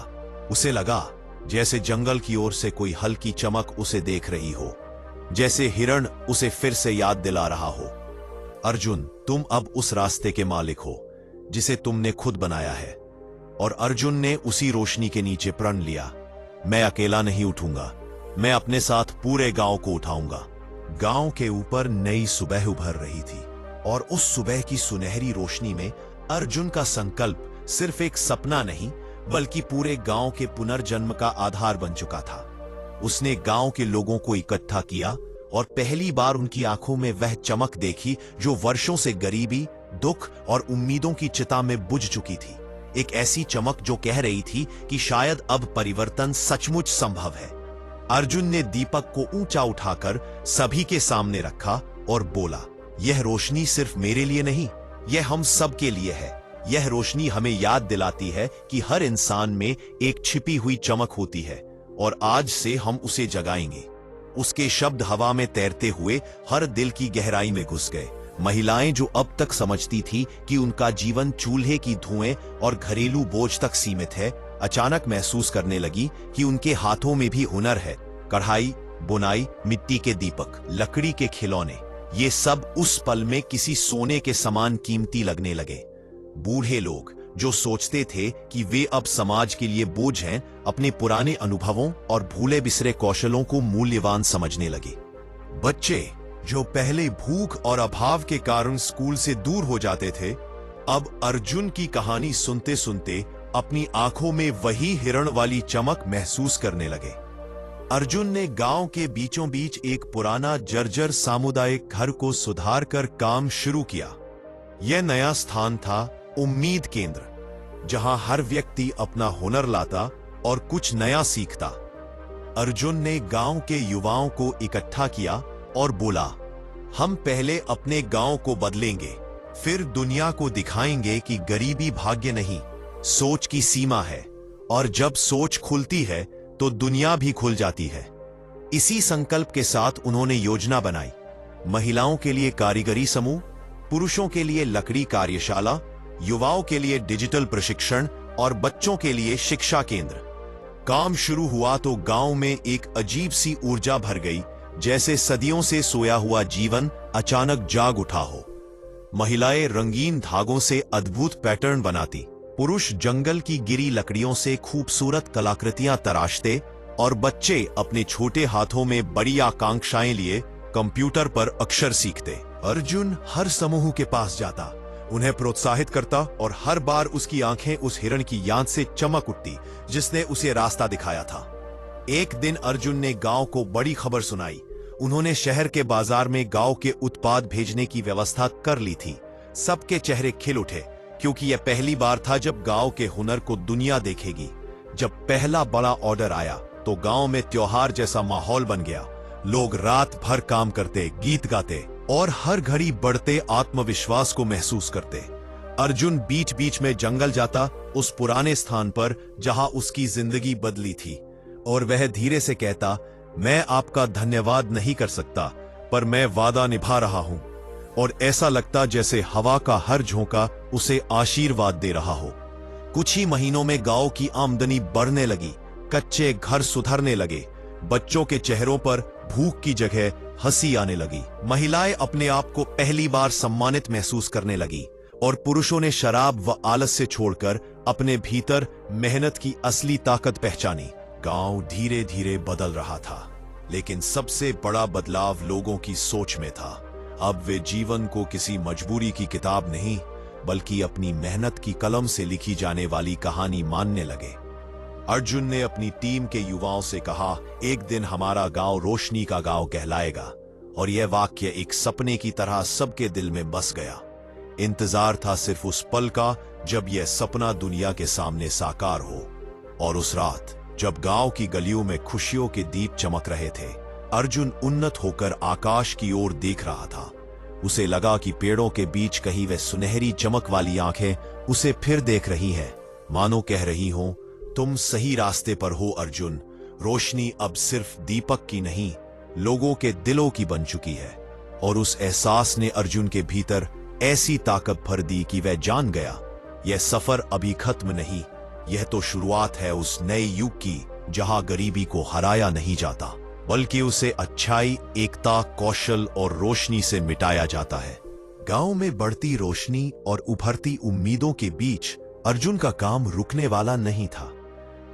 उसे लगा जैसे जंगल की ओर से कोई हल्की चमक उसे देख रही हो, जैसे हिरण उसे फिर से याद दिला रहा हो, अर्जुन, तुम अब उस रास्ते के मालिक हो जिसे तुमने खुद बनाया है। और अर्जुन ने उसी रोशनी के नीचे प्रण लिया, मैं अकेला नहीं उठूंगा, मैं अपने साथ पूरे गांव को उठाऊंगा। गांव के ऊपर नई सुबह उभर रही थी और उस सुबह की सुनहरी रोशनी में अर्जुन का संकल्प सिर्फ एक सपना नहीं, बल्कि पूरे गांव के पुनर्जन्म का आधार बन चुका था। उसने गांव के लोगों को इकट्ठा किया और पहली बार उनकी आंखों में वह चमक देखी जो वर्षों से गरीबी, दुख और उम्मीदों की चिता में बुझ चुकी थी। एक ऐसी चमक जो कह रही थी कि शायद अब परिवर्तन सचमुच संभव है। अर्जुन ने दीपक को ऊंचा उठाकर सभी के सामने रखा और बोला, यह रोशनी सिर्फ मेरे लिए नहीं, यह हम सब के लिए है। यह रोशनी हमें याद दिलाती है कि हर इंसान में एक छिपी हुई चमक होती है और आज से हम उसे जगाएंगे। उसके शब्द हवा में तैरते हुए हर दिल की गहराई में घुस गए। महिलाएं जो अब तक समझती थी कि उनका जीवन चूल्हे की धुएं और घरेलू बोझ तक सीमित है, अचानक महसूस करने लगी कि उनके हाथों में भी हुनर है। कढ़ाई, बुनाई, मिट्टी के दीपक, लकड़ी के खिलौने, ये सब उस पल में किसी सोने के समान कीमती लगने लगे। बूढ़े लोग जो सोचते थे कि वे अब समाज के लिए बोझ हैं, अपने पुराने अनुभवों और भूले बिसरे कौशलों को मूल्यवान समझने लगे। बच्चे जो पहले भूख और अभाव के कारण स्कूल से दूर हो जाते थे, अब अर्जुन की कहानी सुनते सुनते अपनी आंखों में वही हिरण वाली चमक महसूस करने लगे। अर्जुन ने गांव के बीचों बीच एक पुराना जर्जर सामुदायिक घर को सुधार कर काम शुरू किया। यह नया स्थान था उम्मीद केंद्र, जहां हर व्यक्ति अपना हुनर लाता और कुछ नया सीखता। अर्जुन ने गांव के युवाओं को इकट्ठा किया और बोला, हम पहले अपने गांव को बदलेंगे, फिर दुनिया को दिखाएंगे कि गरीबी भाग्य नहीं, सोच की सीमा है, और जब सोच खुलती है तो दुनिया भी खुल जाती है। इसी संकल्प के साथ उन्होंने योजना बनाई। महिलाओं के लिए कारीगरी समूह, पुरुषों के लिए लकड़ी कार्यशाला, युवाओं के लिए डिजिटल प्रशिक्षण और बच्चों के लिए शिक्षा केंद्र। काम शुरू हुआ तो गांव में एक अजीब सी ऊर्जा भर गई, जैसे सदियों से सोया हुआ जीवन अचानक जाग उठा हो। महिलाएं रंगीन धागों से अद्भुत पैटर्न बनाती, पुरुष जंगल की गिरी लकड़ियों से खूबसूरत कलाकृतियां तराशते और बच्चे अपने छोटे हाथों में बड़ी आकांक्षाएं लिए कंप्यूटर पर अक्षर सीखते। अर्जुन हर समूह के पास जाता, उन्हें प्रोत्साहित करता और हर बार उसकी आंखें उस हिरण की याद से चमक उठती जिसने उसे रास्ता दिखाया था। एक दिन अर्जुन ने गांव को बड़ी खबर सुनाई। उन्होंने शहर के बाजार में गांव के उत्पाद भेजने की व्यवस्था कर ली थी। सबके चेहरे खिल उठे क्योंकि यह पहली बार था जब गांव के हुनर को दुनिया देखेगी। जब पहला बड़ा ऑर्डर आया तो गांव में त्योहार जैसा माहौल बन गया। लोग रात भर काम करते, गीत गाते और हर घड़ी बढ़ते आत्मविश्वास को महसूस करते। अर्जुन बीच बीच में जंगल जाता, उस पुराने स्थान पर जहां उसकी जिंदगी बदली थी, और वह धीरे से कहता, मैं आपका धन्यवाद नहीं कर सकता, पर मैं वादा निभा रहा हूं। और ऐसा लगता जैसे हवा का हर झोंका उसे आशीर्वाद दे रहा हो। कुछ ही महीनों में गांव की आमदनी बढ़ने लगी, कच्चे घर सुधरने लगे, बच्चों के चेहरों पर भूख की जगह हंसी आने लगी। महिलाएं अपने आप को पहली बार सम्मानित महसूस करने लगी और पुरुषों ने शराब व आलस से छोड़कर अपने भीतर मेहनत की असली ताकत पहचानी। गांव धीरे धीरे बदल रहा था, लेकिन सबसे बड़ा बदलाव लोगों की सोच में था। अब वे जीवन को किसी मजबूरी की किताब नहीं, बल्कि अपनी मेहनत की कलम से लिखी जाने वाली कहानी मानने लगे। अर्जुन ने अपनी टीम के युवाओं से कहा, एक दिन हमारा गांव रोशनी का गांव कहलाएगा। और यह वाक्य एक सपने की तरह सबके दिल में बस गया। इंतजार था सिर्फ उस पल का जब यह सपना दुनिया के सामने साकार हो। और उस रात जब गांव की गलियों में खुशियों के दीप चमक रहे थे, अर्जुन उन्नत होकर आकाश की ओर देख रहा था। उसे लगा कि पेड़ों के बीच कहीं वह सुनहरी चमक वाली आंखें उसे फिर देख रही हैं, मानो कह रही हों, तुम सही रास्ते पर हो अर्जुन। रोशनी अब सिर्फ दीपक की नहीं, लोगों के दिलों की बन चुकी है। और उस एहसास ने अर्जुन के भीतर ऐसी ताकत भर दी कि वह जान गया, यह सफर अभी खत्म नहीं, यह तो शुरुआत है उस नए युग की जहां गरीबी को हराया नहीं जाता, बल्कि उसे अच्छाई, एकता, कौशल और रोशनी से मिटाया जाता है। गांव में बढ़ती रोशनी और उभरती उम्मीदों के बीच अर्जुन का काम रुकने वाला नहीं था।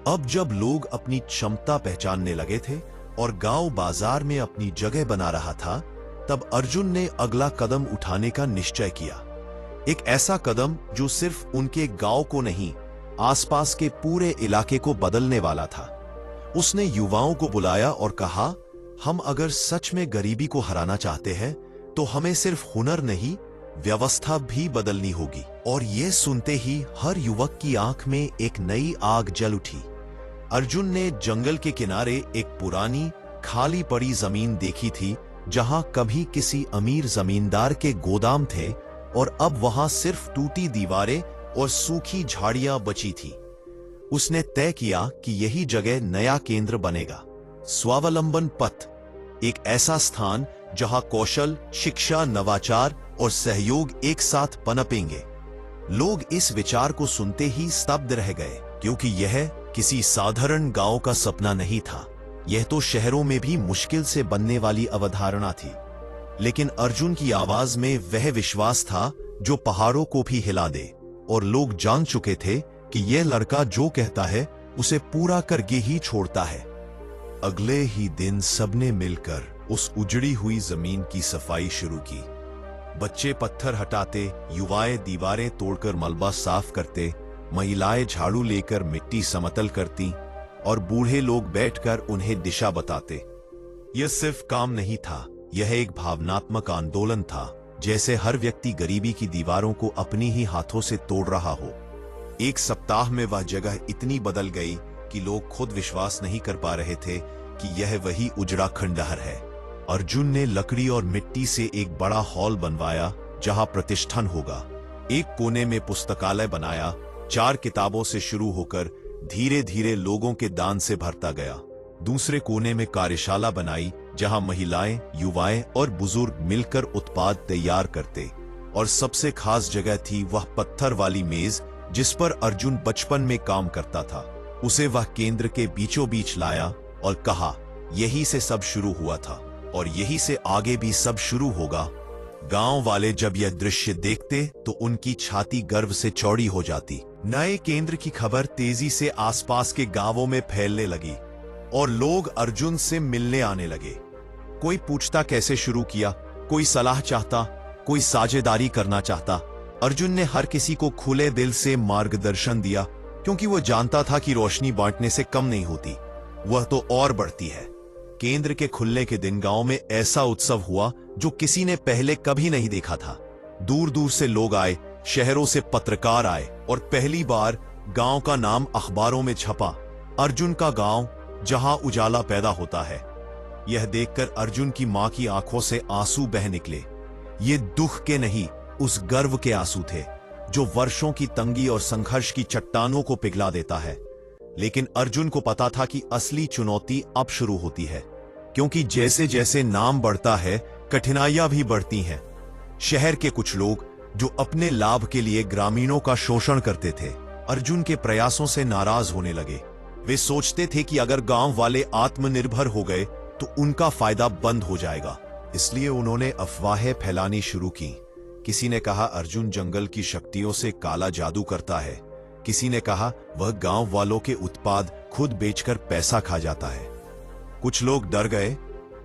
अब जब लोग अपनी क्षमता पहचानने लगे थे और गांव बाजार में अपनी जगह बना रहा था, तब अर्जुन ने अगला कदम उठाने का निश्चय किया। एक ऐसा कदम जो सिर्फ उनके गांव को नहीं, आसपास के पूरे इलाके को बदलने वाला था। उसने युवाओं को बुलाया और कहा, हम अगर सच में गरीबी को हराना चाहते हैं तो हमें सिर्फ हुनर नहीं, व्यवस्था भी बदलनी होगी। और यह सुनते ही हर युवक की आंख में एक नई आग जल उठी। अर्जुन ने जंगल के किनारे एक पुरानी खाली पड़ी जमीन देखी थी, जहां कभी किसी अमीर जमींदार के गोदाम थे और अब वहां सिर्फ टूटी दीवारें और सूखी झाड़ियां बची थी। उसने तय किया कि यही जगह नया केंद्र बनेगा, स्वावलंबन पथ, एक ऐसा स्थान जहां कौशल, शिक्षा, नवाचार और सहयोग एक साथ पनपेंगे। लोग इस विचार को सुनते ही स्तब्ध रह गए, क्योंकि यह किसी साधारण गांव का सपना नहीं था, यह तो शहरों में भी मुश्किल से बनने वाली अवधारणा थी। लेकिन अर्जुन की आवाज में वह विश्वास था जो पहाड़ों को भी हिला दे, और लोग जान चुके थे कि यह लड़का जो कहता है उसे पूरा करके ही छोड़ता है। अगले ही दिन सबने मिलकर उस उजड़ी हुई जमीन की सफाई शुरू की। बच्चे पत्थर हटाते, युवाएं दीवारें तोड़कर मलबा साफ करते, महिलाएं झाड़ू लेकर मिट्टी समतल करती और बूढ़े लोग बैठकर उन्हें दिशा बताते। यह सिर्फ काम नहीं था, यह एक भावनात्मक आंदोलन था, जैसे हर व्यक्ति गरीबी की दीवारों को अपनी ही हाथों से तोड़ रहा हो। एक सप्ताह में वह जगह इतनी बदल गई कि लोग खुद विश्वास नहीं कर पा रहे थे कि यह वही उजड़ा खंडहर है। अर्जुन ने लकड़ी और मिट्टी से एक बड़ा हॉल बनवाया जहां प्रतिष्ठान होगा। एक कोने में पुस्तकालय बनाया, 4 किताबों से शुरू होकर धीरे धीरे लोगों के दान से भरता गया। दूसरे कोने में कार्यशाला बनाई जहां महिलाएं, युवाएं और बुजुर्ग मिलकर उत्पाद तैयार करते। और सबसे खास जगह थी वह पत्थर वाली मेज जिस पर अर्जुन बचपन में काम करता था। उसे वह केंद्र के बीचों बीच लाया और कहा, यही से सब शुरू हुआ था और यही से आगे भी सब शुरू होगा। गांव वाले जब यह दृश्य देखते तो उनकी छाती गर्व से चौड़ी हो जाती। नए केंद्र की खबर तेजी से आसपास के गांवों में फैलने लगी और लोग अर्जुन से मिलने आने लगे। कोई पूछता कैसे शुरू किया, कोई सलाह चाहता, कोई साझेदारी करना चाहता। अर्जुन ने हर किसी को खुले दिल से मार्गदर्शन दिया, क्योंकि वो जानता था कि रोशनी बांटने से कम नहीं होती, वह तो और बढ़ती है। केंद्र के खुलने के दिन गांव में ऐसा उत्सव हुआ जो किसी ने पहले कभी नहीं देखा था। दूर दूर से लोग आए, शहरों से पत्रकार आए और पहली बार गांव का नाम अखबारों में छपा, अर्जुन का गांव जहां उजाला पैदा होता है। यह देखकर अर्जुन की मां की आंखों से आंसू बह निकले। ये दुख के नहीं, उस गर्व के आंसू थे जो वर्षों की तंगी और संघर्ष की चट्टानों को पिघला देता है। लेकिन अर्जुन को पता था कि असली चुनौती अब शुरू होती है, क्योंकि जैसे जैसे नाम बढ़ता है कठिनाइयां भी बढ़ती हैं। शहर के कुछ लोग जो अपने लाभ के लिए ग्रामीणों का शोषण करते थे, अर्जुन के प्रयासों से नाराज होने लगे। वे सोचते थे कि अगर गांव वाले आत्मनिर्भर हो गए तो उनका फायदा बंद हो जाएगा। इसलिए उन्होंने अफवाहें फैलानी शुरू की। किसी ने कहा अर्जुन जंगल की शक्तियों से काला जादू करता है, किसी ने कहा वह गांव वालों के उत्पाद खुद बेचकर पैसा खा जाता है। कुछ लोग डर गए,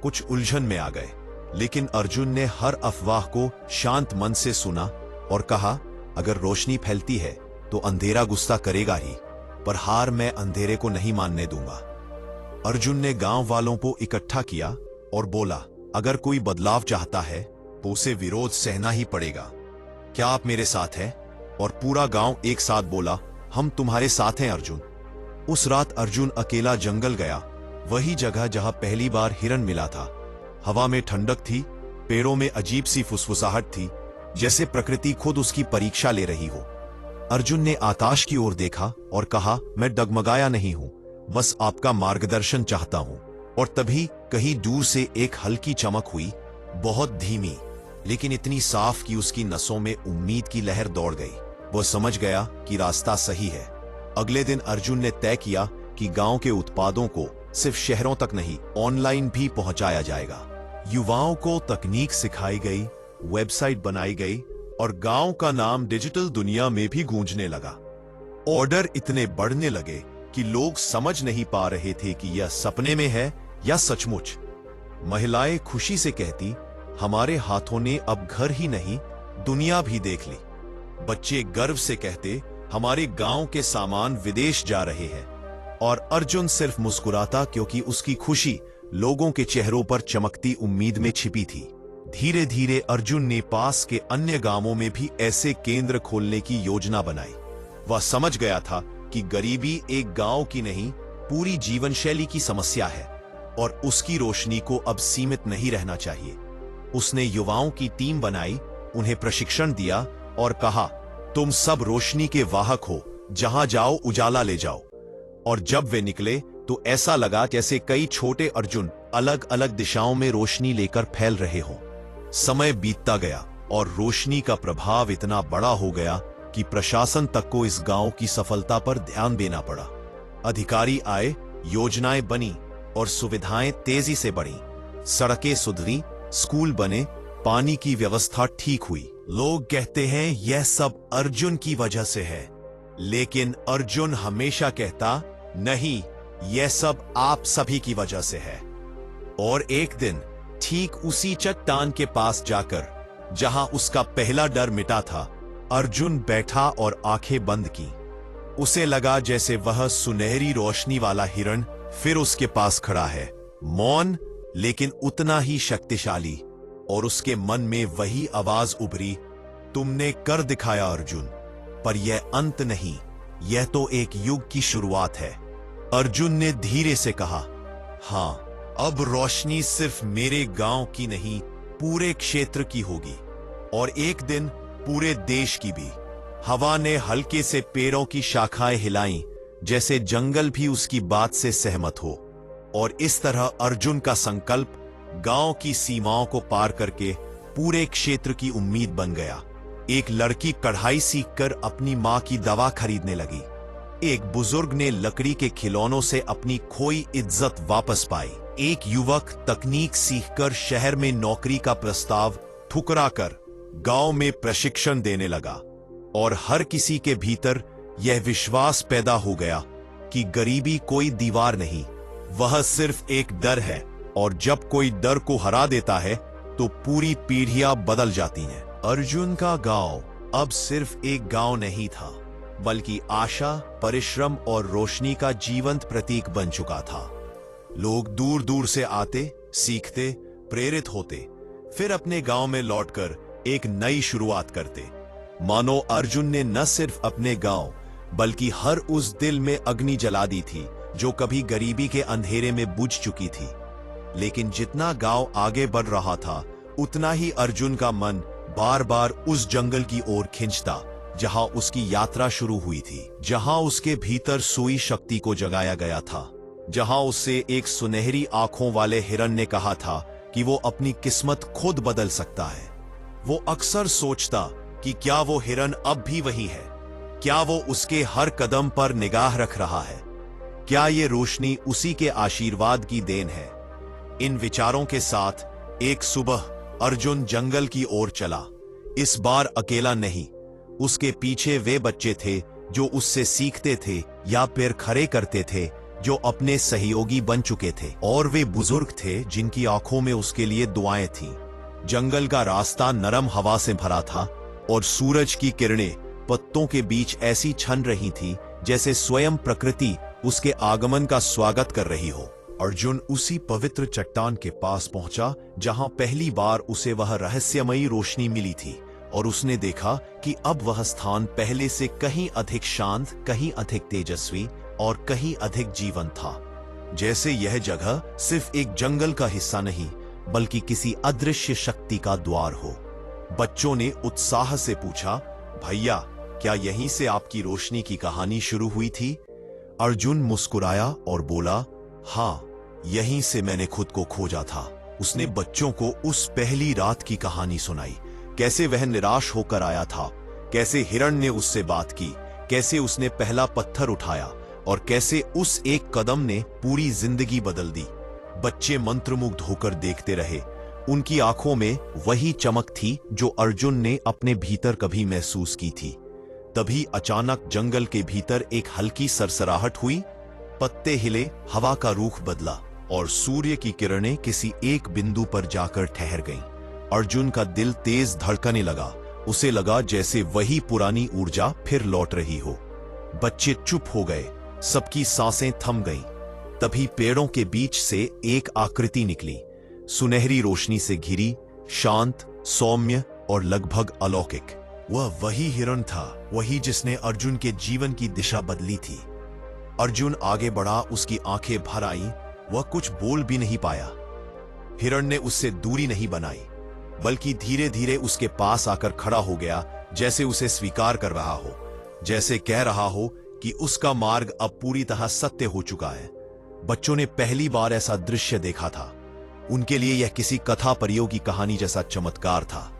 कुछ उलझन में आ गए, लेकिन अर्जुन ने हर अफवाह को शांत मन से सुना और कहा अगर रोशनी फैलती है तो अंधेरा गुस्सा करेगा ही, पर हार मैं अंधेरे को नहीं मानने दूंगा। अर्जुन ने गांव वालों को इकट्ठा किया और बोला अगर कोई बदलाव चाहता है तो उसे विरोध सहना ही पड़ेगा। क्या आप मेरे साथ हैं? और पूरा गांव एक साथ बोला हम तुम्हारे साथ हैं अर्जुन। उस रात अर्जुन अकेला जंगल गया, वही जगह जहां पहली बार हिरन मिला था। हवा में ठंडक थी, पेड़ों में अजीब सी फुसफुसाहट थी, जैसे प्रकृति खुद उसकी परीक्षा ले रही हो। अर्जुन ने आकाश की ओर देखा और कहा मैं डगमगाया नहीं हूं, बस आपका मार्गदर्शन चाहता हूं। और तभी कहीं दूर से एक हल्की चमक हुई, बहुत धीमी लेकिन इतनी साफ कि उसकी नसों में उम्मीद की लहर दौड़ गई। वह समझ गया कि रास्ता सही है। अगले दिन अर्जुन ने तय किया कि गांव के उत्पादों को सिर्फ शहरों तक नहीं, ऑनलाइन भी पहुंचाया जाएगा। युवाओं को तकनीक सिखाई गई, वेबसाइट बनाई गई और गांव का नाम डिजिटल दुनिया में भी गूंजने लगा। ऑर्डर इतने बढ़ने लगे कि लोग समझ नहीं पा रहे थे कि यह सपने में है या सचमुच। महिलाएं खुशी से कहती हमारे हाथों ने अब घर ही नहीं दुनिया भी देख ली। बच्चे गर्व से कहते हमारे गांव के सामान विदेश जा रहे हैं। और अर्जुन सिर्फ मुस्कुराता, क्योंकि उसकी खुशी लोगों के चेहरों पर चमकती उम्मीद में छिपी थी। धीरे धीरे अर्जुन ने पास के अन्य गांवों में भी ऐसे केंद्र खोलने की योजना बनाई। वह समझ गया था कि गरीबी एक गांव की नहीं, पूरी जीवन शैली की समस्या है और उसकी रोशनी को अब सीमित नहीं रहना चाहिए। उसने युवाओं की टीम बनाई, उन्हें प्रशिक्षण दिया और कहा तुम सब रोशनी के वाहक हो, जहां जाओ उजाला ले जाओ। और जब वे निकले तो ऐसा लगा जैसे कई छोटे अर्जुन अलग अलग दिशाओं में रोशनी लेकर फैल रहे हों। समय बीतता गया और रोशनी का प्रभाव इतना बड़ा हो गया कि प्रशासन तक को इस गांव की सफलता पर ध्यान देना पड़ा। अधिकारी आए, योजनाएं बनी और सुविधाएं तेजी से बढ़ी। सड़कें सुधरी, स्कूल बने, पानी की व्यवस्था ठीक हुई। लोग कहते हैं यह सब अर्जुन की वजह से है, लेकिन अर्जुन हमेशा कहता नहीं, यह सब आप सभी की वजह से है। और एक दिन ठीक उसी चट्टान के पास जाकर, जहां उसका पहला डर मिटा था, अर्जुन बैठा और आंखें बंद की। उसे लगा जैसे वह सुनहरी रोशनी वाला हिरण फिर उसके पास खड़ा है, मौन लेकिन उतना ही शक्तिशाली। और उसके मन में वही आवाज उभरी, तुमने कर दिखाया अर्जुन, पर यह अंत नहीं, यह तो एक युग की शुरुआत है। अर्जुन ने धीरे से कहा, हां, अब रोशनी सिर्फ मेरे गांव की नहीं, पूरे क्षेत्र की होगी और एक दिन पूरे देश की भी। हवा ने हल्के से पेड़ों की शाखाएं हिलाईं, जैसे जंगल भी उसकी बात से सहमत हो। और इस तरह अर्जुन का संकल्प गांव की सीमाओं को पार करके पूरे क्षेत्र की उम्मीद बन गया। एक लड़की कढ़ाई सीखकर अपनी मां की दवा खरीदने लगी। एक बुजुर्ग ने लकड़ी के खिलौनों से अपनी खोई इज्जत वापस पाई। एक युवक तकनीक सीखकर शहर में नौकरी का प्रस्ताव ठुकराकर गांव में प्रशिक्षण देने लगा और हर किसी के भीतर यह विश्वास पैदा हो गया कि गरीबी कोई दीवार नहीं, वह सिर्फ एक डर है, और जब कोई डर को हरा देता है तो पूरी पीढ़ियां बदल जाती हैं। अर्जुन का गांव अब सिर्फ एक गांव नहीं था, बल्कि आशा, परिश्रम और रोशनी का जीवंत प्रतीक बन चुका था। लोग दूर दूर से आते, सीखते, प्रेरित होते, फिर अपने गांव में लौटकर एक नई शुरुआत करते। मानो अर्जुन ने न सिर्फ अपने गांव बल्कि हर उस दिल में अग्नि जला दी थी जो कभी गरीबी के अंधेरे में बुझ चुकी थी। लेकिन जितना गांव आगे बढ़ रहा था, उतना ही अर्जुन का मन बार बार उस जंगल की ओर खिंचता जहां उसकी यात्रा शुरू हुई थी, जहां उसके भीतर सोई शक्ति को जगाया गया था, जहां उससे एक सुनहरी आंखों वाले हिरन ने कहा था कि वो अपनी किस्मत खुद बदल सकता है। वो अक्सर सोचता कि क्या वो हिरन अब भी वही है, क्या वो उसके हर कदम पर निगाह रख रहा है, क्या ये रोशनी उसी के आशीर्वाद की देन है। इन विचारों के साथ एक सुबह अर्जुन जंगल की ओर चला। इस बार अकेला नहीं, उसके पीछे वे बच्चे थे जो उससे सीखते थे या पैर खड़े करते थे, जो अपने सहयोगी बन चुके थे, और वे बुजुर्ग थे जिनकी आंखों में उसके लिए दुआएं थीं। जंगल का रास्ता नरम हवा से भरा था और सूरज की किरणें पत्तों के बीच ऐसी छन रही थी जैसे स्वयं प्रकृति उसके आगमन का स्वागत कर रही हो। अर्जुन उसी पवित्र चट्टान के पास पहुंचा जहां पहली बार उसे वह रहस्यमयी रोशनी मिली थी, और उसने देखा कि अब वह स्थान पहले से कहीं अधिक शांत, कहीं अधिक तेजस्वी और कहीं अधिक जीवंत था। जैसे यह जगह सिर्फ एक जंगल का हिस्सा नहीं, बल्कि किसी अदृश्य शक्ति का द्वार हो। बच्चों ने उत्साह से पूछा, भैया, क्या यहीं से आपकी रोशनी की कहानी शुरू हुई थी? अर्जुन मुस्कुराया और बोला, हाँ, यहीं से मैंने खुद को खोजा था। उसने बच्चों को उस पहली रात की कहानी सुनाई, कैसे वह निराश होकर आया था, कैसे हिरण ने उससे बात की, कैसे उसने पहला पत्थर उठाया और कैसे उस एक कदम ने पूरी जिंदगी बदल दी। बच्चे मंत्रमुग्ध होकर देखते रहे। उनकी आंखों में वही चमक थी जो अर्जुन ने अपने भीतर कभी महसूस की थी। तभी अचानक जंगल के भीतर एक हल्की सरसराहट हुई, पत्ते हिले, हवा का रुख बदला और सूर्य की किरणें किसी एक बिंदु पर जाकर ठहर गईं। अर्जुन का दिल तेज धड़कने लगा। उसे लगा जैसे वही पुरानी ऊर्जा फिर लौट रही हो। बच्चे चुप हो गए, सबकी सांसें थम गईं। तभी पेड़ों के बीच से एक आकृति निकली, सुनहरी रोशनी से घिरी, शांत, सौम्य और लगभग अलौकिक। वह वही हिरण था, वही जिसने अर्जुन के जीवन की दिशा बदली थी। अर्जुन आगे बढ़ा, उसकी आंखें भर आईं, वह कुछ बोल भी नहीं पाया। हिरण ने उससे दूरी नहीं बनाई, बल्कि धीरे धीरे उसके पास आकर खड़ा हो गया, जैसे उसे स्वीकार कर रहा हो, जैसे कह रहा हो कि उसका मार्ग अब पूरी तरह सत्य हो चुका है। बच्चों ने पहली बार ऐसा दृश्य देखा था। उनके लिए यह किसी कथा परियों की कहानी जैसा चमत्कार था।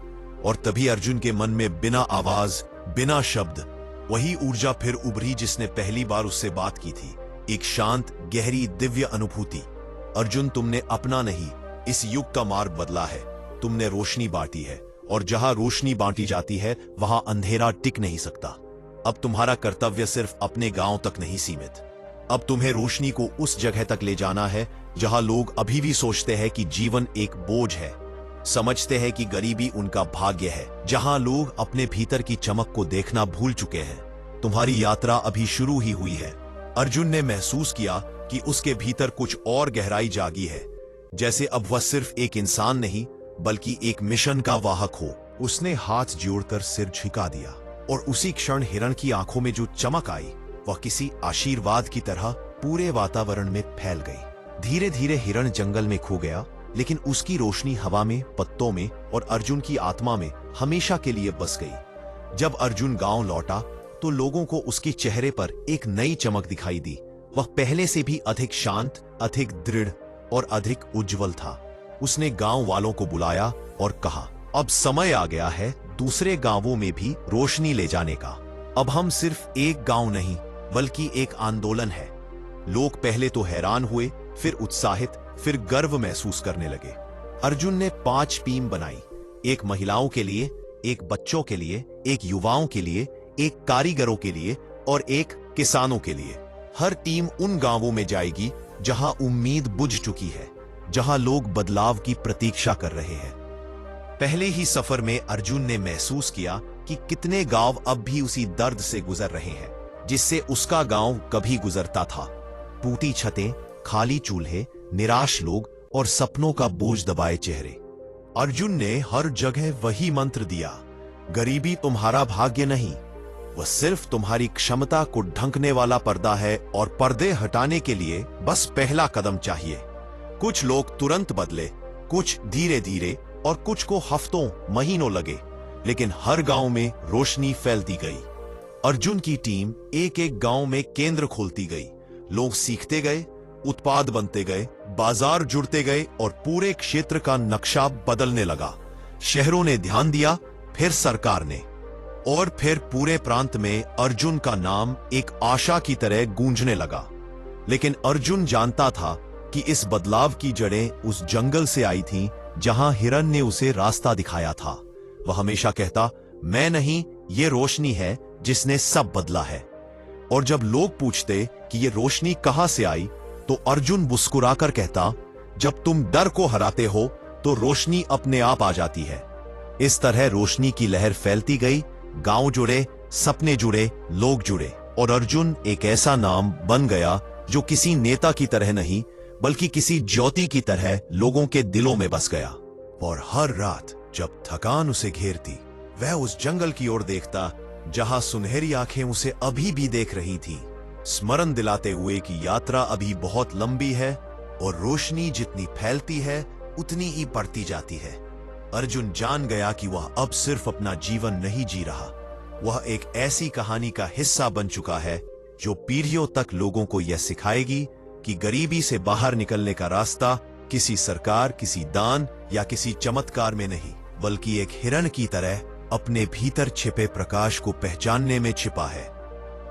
और तभी अर्जुन के मन में बिना आवाज, बिना शब्द, वही ऊर्जा फिर उभरी जिसने पहली बार उससे बात की थी। एक शांत, गहरी, दिव्य अनुभूति। अर्जुन, तुमने अपना नहीं, इस युग का मार्ग बदला है। तुमने रोशनी बांटी है, और जहां रोशनी बांटी जाती है वहां अंधेरा टिक नहीं सकता। अब तुम्हारा कर्तव्य सिर्फ अपने गांव तक नहीं सीमित। अब तुम्हें रोशनी को उस जगह तक ले जाना है जहां लोग अभी भी सोचते हैं कि जीवन एक बोझ है, समझते हैं कि गरीबी उनका भाग्य है, जहां लोग अपने भीतर की चमक को देखना भूल चुके हैं। तुम्हारी यात्रा अभी शुरू ही हुई है। अर्जुन ने महसूस किया कि उसके भीतर कुछ और गहराई जागी है, जैसे अब वह सिर्फ एक इंसान नहीं बल्कि एक मिशन का वाहक हो। उसने हाथ जोड़कर सिर झुका दिया, और उसी क्षण हिरण की आंखों में जो चमक आई वह किसी आशीर्वाद की तरह पूरे वातावरण में फैल गई। धीरे धीरे हिरण जंगल में खो गया, लेकिन उसकी रोशनी हवा में, पत्तों में और अर्जुन की आत्मा में हमेशा के लिए बस गई। जब अर्जुन गांव लौटा तो लोगों को उसके चेहरे पर एक नई चमक दिखाई दी। वह पहले से भी अधिक शांत, अधिक दृढ़ और अधिक उज्जवल था। उसने गांव वालों को बुलाया और कहा, अब समय आ गया है दूसरे गांवों में भी रोशनी ले जाने का। अब हम सिर्फ एक गांव नहीं बल्कि एक आंदोलन है। लोग पहले तो हैरान हुए, फिर उत्साहित, फिर गर्व महसूस करने लगे। अर्जुन ने 5 टीम बनाई, एक महिलाओं के लिए, एक बच्चों के लिए, एक युवाओं के लिए, एक कारीगरों के लिए और एक किसानों के लिए। हर टीम उन गांवों में जाएगी जहां उम्मीद बुझ चुकी है, जहां लोग बदलाव की प्रतीक्षा कर रहे हैं। पहले ही सफर में अर्जुन ने महसूस किया कि कितने गांव अब भी उसी दर्द से गुजर रहे हैं जिससे उसका गांव कभी गुजरता था। टूटी छतें, खाली चूल्हे, निराश लोग और सपनों का बोझ दबाए चेहरे। अर्जुन ने हर जगह वही मंत्र दिया, गरीबी तुम्हारा भाग्य नहीं, वह सिर्फ तुम्हारी क्षमता को ढंकने वाला पर्दा है और पर्दे हटाने के लिए बस पहला कदम चाहिए। कुछ लोग तुरंत बदले, कुछ धीरे धीरे और कुछ को हफ्तों महीनों लगे, लेकिन हर गांव में रोशनी फैलती गई। अर्जुन की टीम एक एक गांव में केंद्र खोलती गई। लोग सीखते गए, उत्पाद बनते गए, बाजार जुड़ते गए और पूरे क्षेत्र का नक्शा बदलने लगा। शहरों ने ध्यान दिया, फिर सरकार ने, और फिर पूरे प्रांत में अर्जुन का नाम एक आशा की तरह गूंजने लगा। लेकिन अर्जुन जानता था कि इस बदलाव की जड़ें उस जंगल से आई थीं जहां हिरन ने उसे रास्ता दिखाया था। वह हमेशा कहता, मैं नहीं, ये रोशनी है जिसने सब बदला है। और जब लोग पूछते कि ये रोशनी कहां से आई, तो अर्जुन मुस्कुराकर कहता, जब तुम डर को हराते हो तो रोशनी अपने आप आ जाती है। इस तरह रोशनी की लहर फैलती गई, गांव जुड़े, सपने जुड़े, लोग जुड़े, और अर्जुन एक ऐसा नाम बन गया जो किसी नेता की तरह नहीं, बल्कि किसी ज्योति की तरह लोगों के दिलों में बस गया। और हर रात जब थकान उसे घेरती, वह उस जंगल की ओर देखता जहां सुनहरी आंखें उसे अभी भी देख रही थीं, स्मरण दिलाते हुए कि यात्रा अभी बहुत लंबी है और रोशनी जितनी फैलती है उतनी ही बढ़ती जाती है। अर्जुन जान गया कि वह अब सिर्फ अपना जीवन नहीं जी रहा, वह एक ऐसी कहानी का हिस्सा बन चुका है जो पीढ़ियों तक लोगों को यह सिखाएगी कि गरीबी से बाहर निकलने का रास्ता किसी सरकार, किसी दान या किसी चमत्कार में नहीं, बल्कि एक हिरण की तरह अपने भीतर छिपे प्रकाश को पहचानने में छिपा है।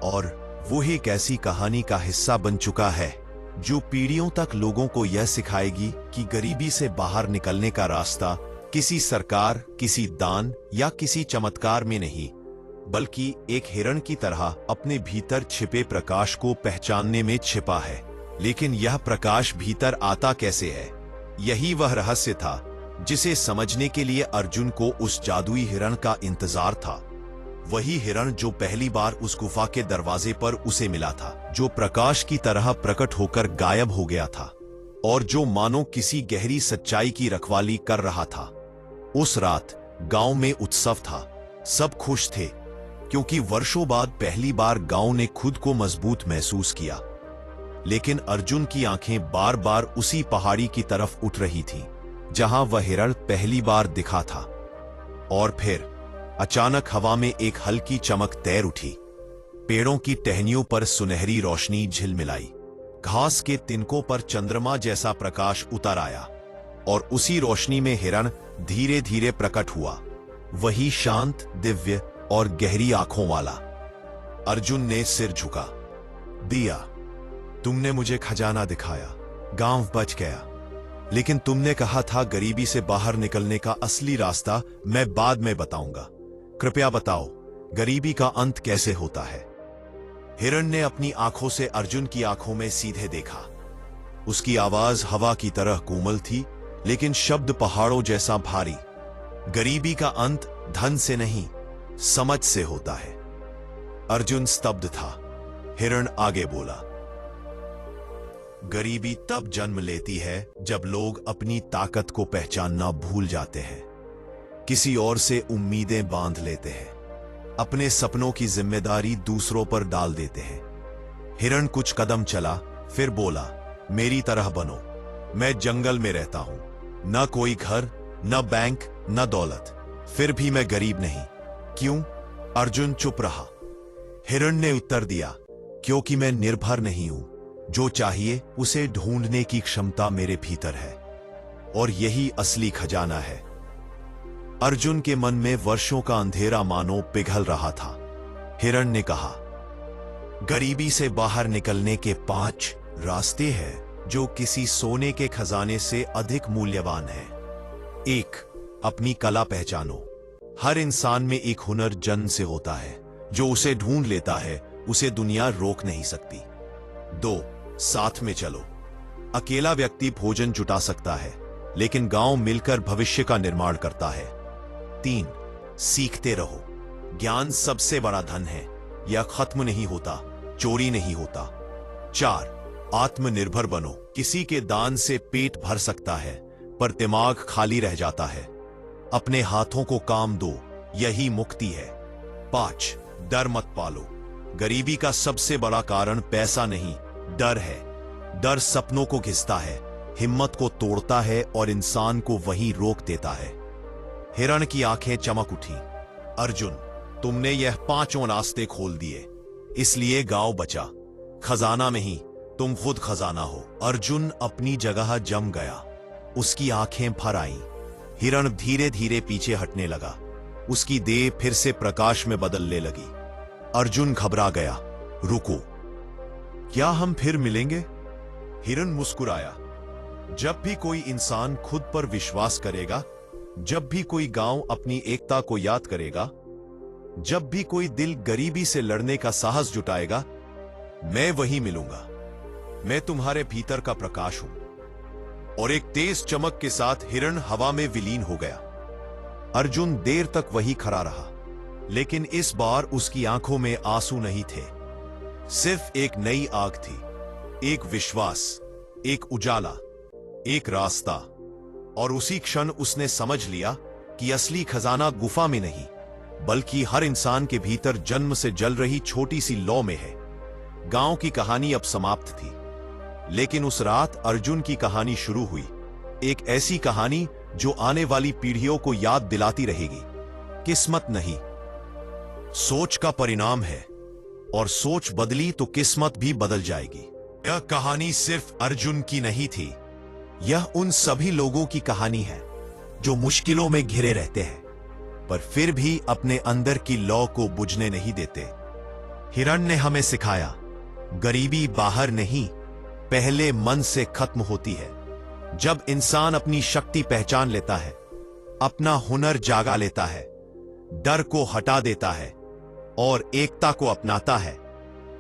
और वो ही एक ऐसी कहानी का हिस्सा बन चुका है जो पीढ़ियों तक लोगों को यह सिखाएगी कि गरीबी से बाहर निकलने का रास्ता किसी सरकार, किसी दान या किसी चमत्कार में नहीं, बल्कि एक हिरण की तरह अपने भीतर छिपे प्रकाश को पहचानने में छिपा है। लेकिन यह प्रकाश भीतर आता कैसे है? यही वह रहस्य था जिसे समझने के लिए अर्जुन को उस जादुई हिरण का इंतजार था। वही हिरण जो पहली बार उस गुफा के दरवाजे पर उसे मिला था, जो प्रकाश की तरह प्रकट होकर गायब हो गया था और जो मानो किसी गहरी सच्चाई की रखवाली कर रहा था। उस रात गांव में उत्सव था, सब खुश थे क्योंकि वर्षों बाद पहली बार गांव ने खुद को मजबूत महसूस किया। लेकिन अर्जुन की आंखें बार बार उसी पहाड़ी की तरफ उठ रही थीं जहां वह हिरण पहली बार दिखा था। और फिर अचानक हवा में एक हल्की चमक तैर उठी, पेड़ों की टहनियों पर सुनहरी रोशनी झिलमिलाई, घास के तिनकों पर चंद्रमा जैसा प्रकाश उतर आया और उसी रोशनी में हिरण धीरे धीरे प्रकट हुआ, वही शांत, दिव्य और गहरी आंखों वाला। अर्जुन ने सिर झुका, दिया, तुमने मुझे खजाना दिखाया, गांव बच गया, लेकिन तुमने कहा था गरीबी से बाहर निकलने का असली रास्ता मैं बाद में बताऊंगा। कृपया बताओ, गरीबी का अंत कैसे होता है? हिरण ने अपनी आंखों से अर्जुन की आंखों में सीधे देखा। उसकी आवाज हवा की तरह कोमल थी, लेकिन शब्द पहाड़ों जैसा भारी। गरीबी का अंत धन से नहीं, समझ से होता है। अर्जुन स्तब्ध था। हिरण आगे बोला, गरीबी तब जन्म लेती है जब लोग अपनी ताकत को पहचानना भूल जाते हैं, किसी और से उम्मीदें बांध लेते हैं, अपने सपनों की जिम्मेदारी दूसरों पर डाल देते हैं। हिरण कुछ कदम चला, फिर बोला, मेरी तरह बनो। मैं जंगल में रहता हूं, न कोई घर, न बैंक, न दौलत, फिर भी मैं गरीब नहीं। क्यों? अर्जुन चुप रहा। हिरण ने उत्तर दिया, क्योंकि मैं निर्भर नहीं हूं। जो चाहिए उसे ढूंढने की क्षमता मेरे भीतर है, और यही असली खजाना है। अर्जुन के मन में वर्षों का अंधेरा मानो पिघल रहा था। हिरण ने कहा, गरीबी से बाहर निकलने के 5 रास्ते हैं जो किसी सोने के खजाने से अधिक मूल्यवान हैं। 1. अपनी कला पहचानो। हर इंसान में एक हुनर जन्म से होता है, जो उसे ढूंढ लेता है उसे दुनिया रोक नहीं सकती। 2. साथ में चलो। अकेला व्यक्ति भोजन जुटा सकता है, लेकिन गांव मिलकर भविष्य का निर्माण करता है। 3. सीखते रहो। ज्ञान सबसे बड़ा धन है, यह खत्म नहीं होता, चोरी नहीं होता। 4. आत्मनिर्भर बनो। किसी के दान से पेट भर सकता है, पर दिमाग खाली रह जाता है। अपने हाथों को काम दो, यही मुक्ति है। 5. डर मत पालो। गरीबी का सबसे बड़ा कारण पैसा नहीं, डर है। डर सपनों को घिसता है, हिम्मत को तोड़ता है और इंसान को वहीं रोक देता है। हिरण की आंखें चमक उठी। अर्जुन, तुमने यह 5 रास्ते खोल दिए, इसलिए गांव बचा। खजाना में ही तुम खुद खजाना हो। अर्जुन अपनी जगह जम गया, उसकी आंखें भर आईं। हिरण धीरे धीरे पीछे हटने लगा, उसकी देह फिर से प्रकाश में बदलने लगी। अर्जुन घबरा गया। रुको, क्या हम फिर मिलेंगे? हिरण मुस्कुराया। जब भी कोई इंसान खुद पर विश्वास करेगा, जब भी कोई गांव अपनी एकता को याद करेगा, जब भी कोई दिल गरीबी से लड़ने का साहस जुटाएगा, मैं वहीं मिलूंगा। मैं तुम्हारे भीतर का प्रकाश हूं। और एक तेज चमक के साथ हिरण हवा में विलीन हो गया। अर्जुन देर तक वहीं खड़ा रहा, लेकिन इस बार उसकी आंखों में आंसू नहीं थे, सिर्फ एक नई आग थी, एक विश्वास, एक उजाला, एक रास्ता। और उसी क्षण उसने समझ लिया कि असली खजाना गुफा में नहीं, बल्कि हर इंसान के भीतर जन्म से जल रही छोटी सी लौ में है। गांव की कहानी अब समाप्त थी, लेकिन उस रात अर्जुन की कहानी शुरू हुई। एक ऐसी कहानी जो आने वाली पीढ़ियों को याद दिलाती रहेगी। किस्मत नहीं, सोच का परिणाम है, और सोच बदली तो किस्मत भी बदल जाएगी। यह कहानी सिर्फ अर्जुन की नहीं थी, यह उन सभी लोगों की कहानी है जो मुश्किलों में घिरे रहते हैं, पर फिर भी अपने अंदर की लौ को बुझने नहीं देते। हिरण ने हमें सिखाया, गरीबी बाहर नहीं, पहले मन से खत्म होती है। जब इंसान अपनी शक्ति पहचान लेता है, अपना हुनर जागा लेता है, डर को हटा देता है और एकता को अपनाता है,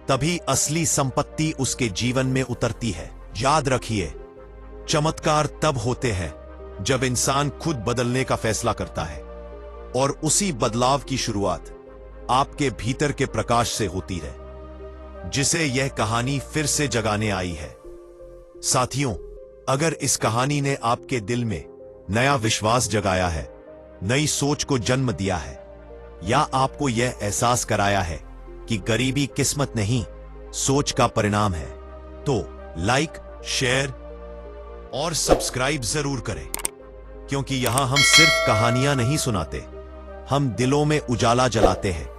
तभी असली संपत्ति उसके जीवन में उतरती है। याद रखिए, चमत्कार तब होते हैं जब इंसान खुद बदलने का फैसला करता है, और उसी बदलाव की शुरुआत आपके भीतर के प्रकाश से होती है, जिसे यह कहानी फिर से जगाने आई है। साथियों, अगर इस कहानी ने आपके दिल में नया विश्वास जगाया है, नई सोच को जन्म दिया है, या आपको यह एहसास कराया है कि गरीबी किस्मत नहीं, सोच का परिणाम है, तो लाइक, शेयर और सब्सक्राइब जरूर करें, क्योंकि यहां हम सिर्फ कहानियां नहीं सुनाते, हम दिलों में उजाला जलाते हैं।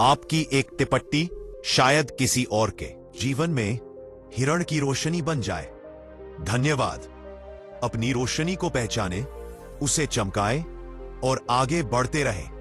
आपकी एक टिप्पणी शायद किसी और के जीवन में हिरण की रोशनी बन जाए। धन्यवाद। अपनी रोशनी को पहचाने, उसे चमकाएं और आगे बढ़ते रहें।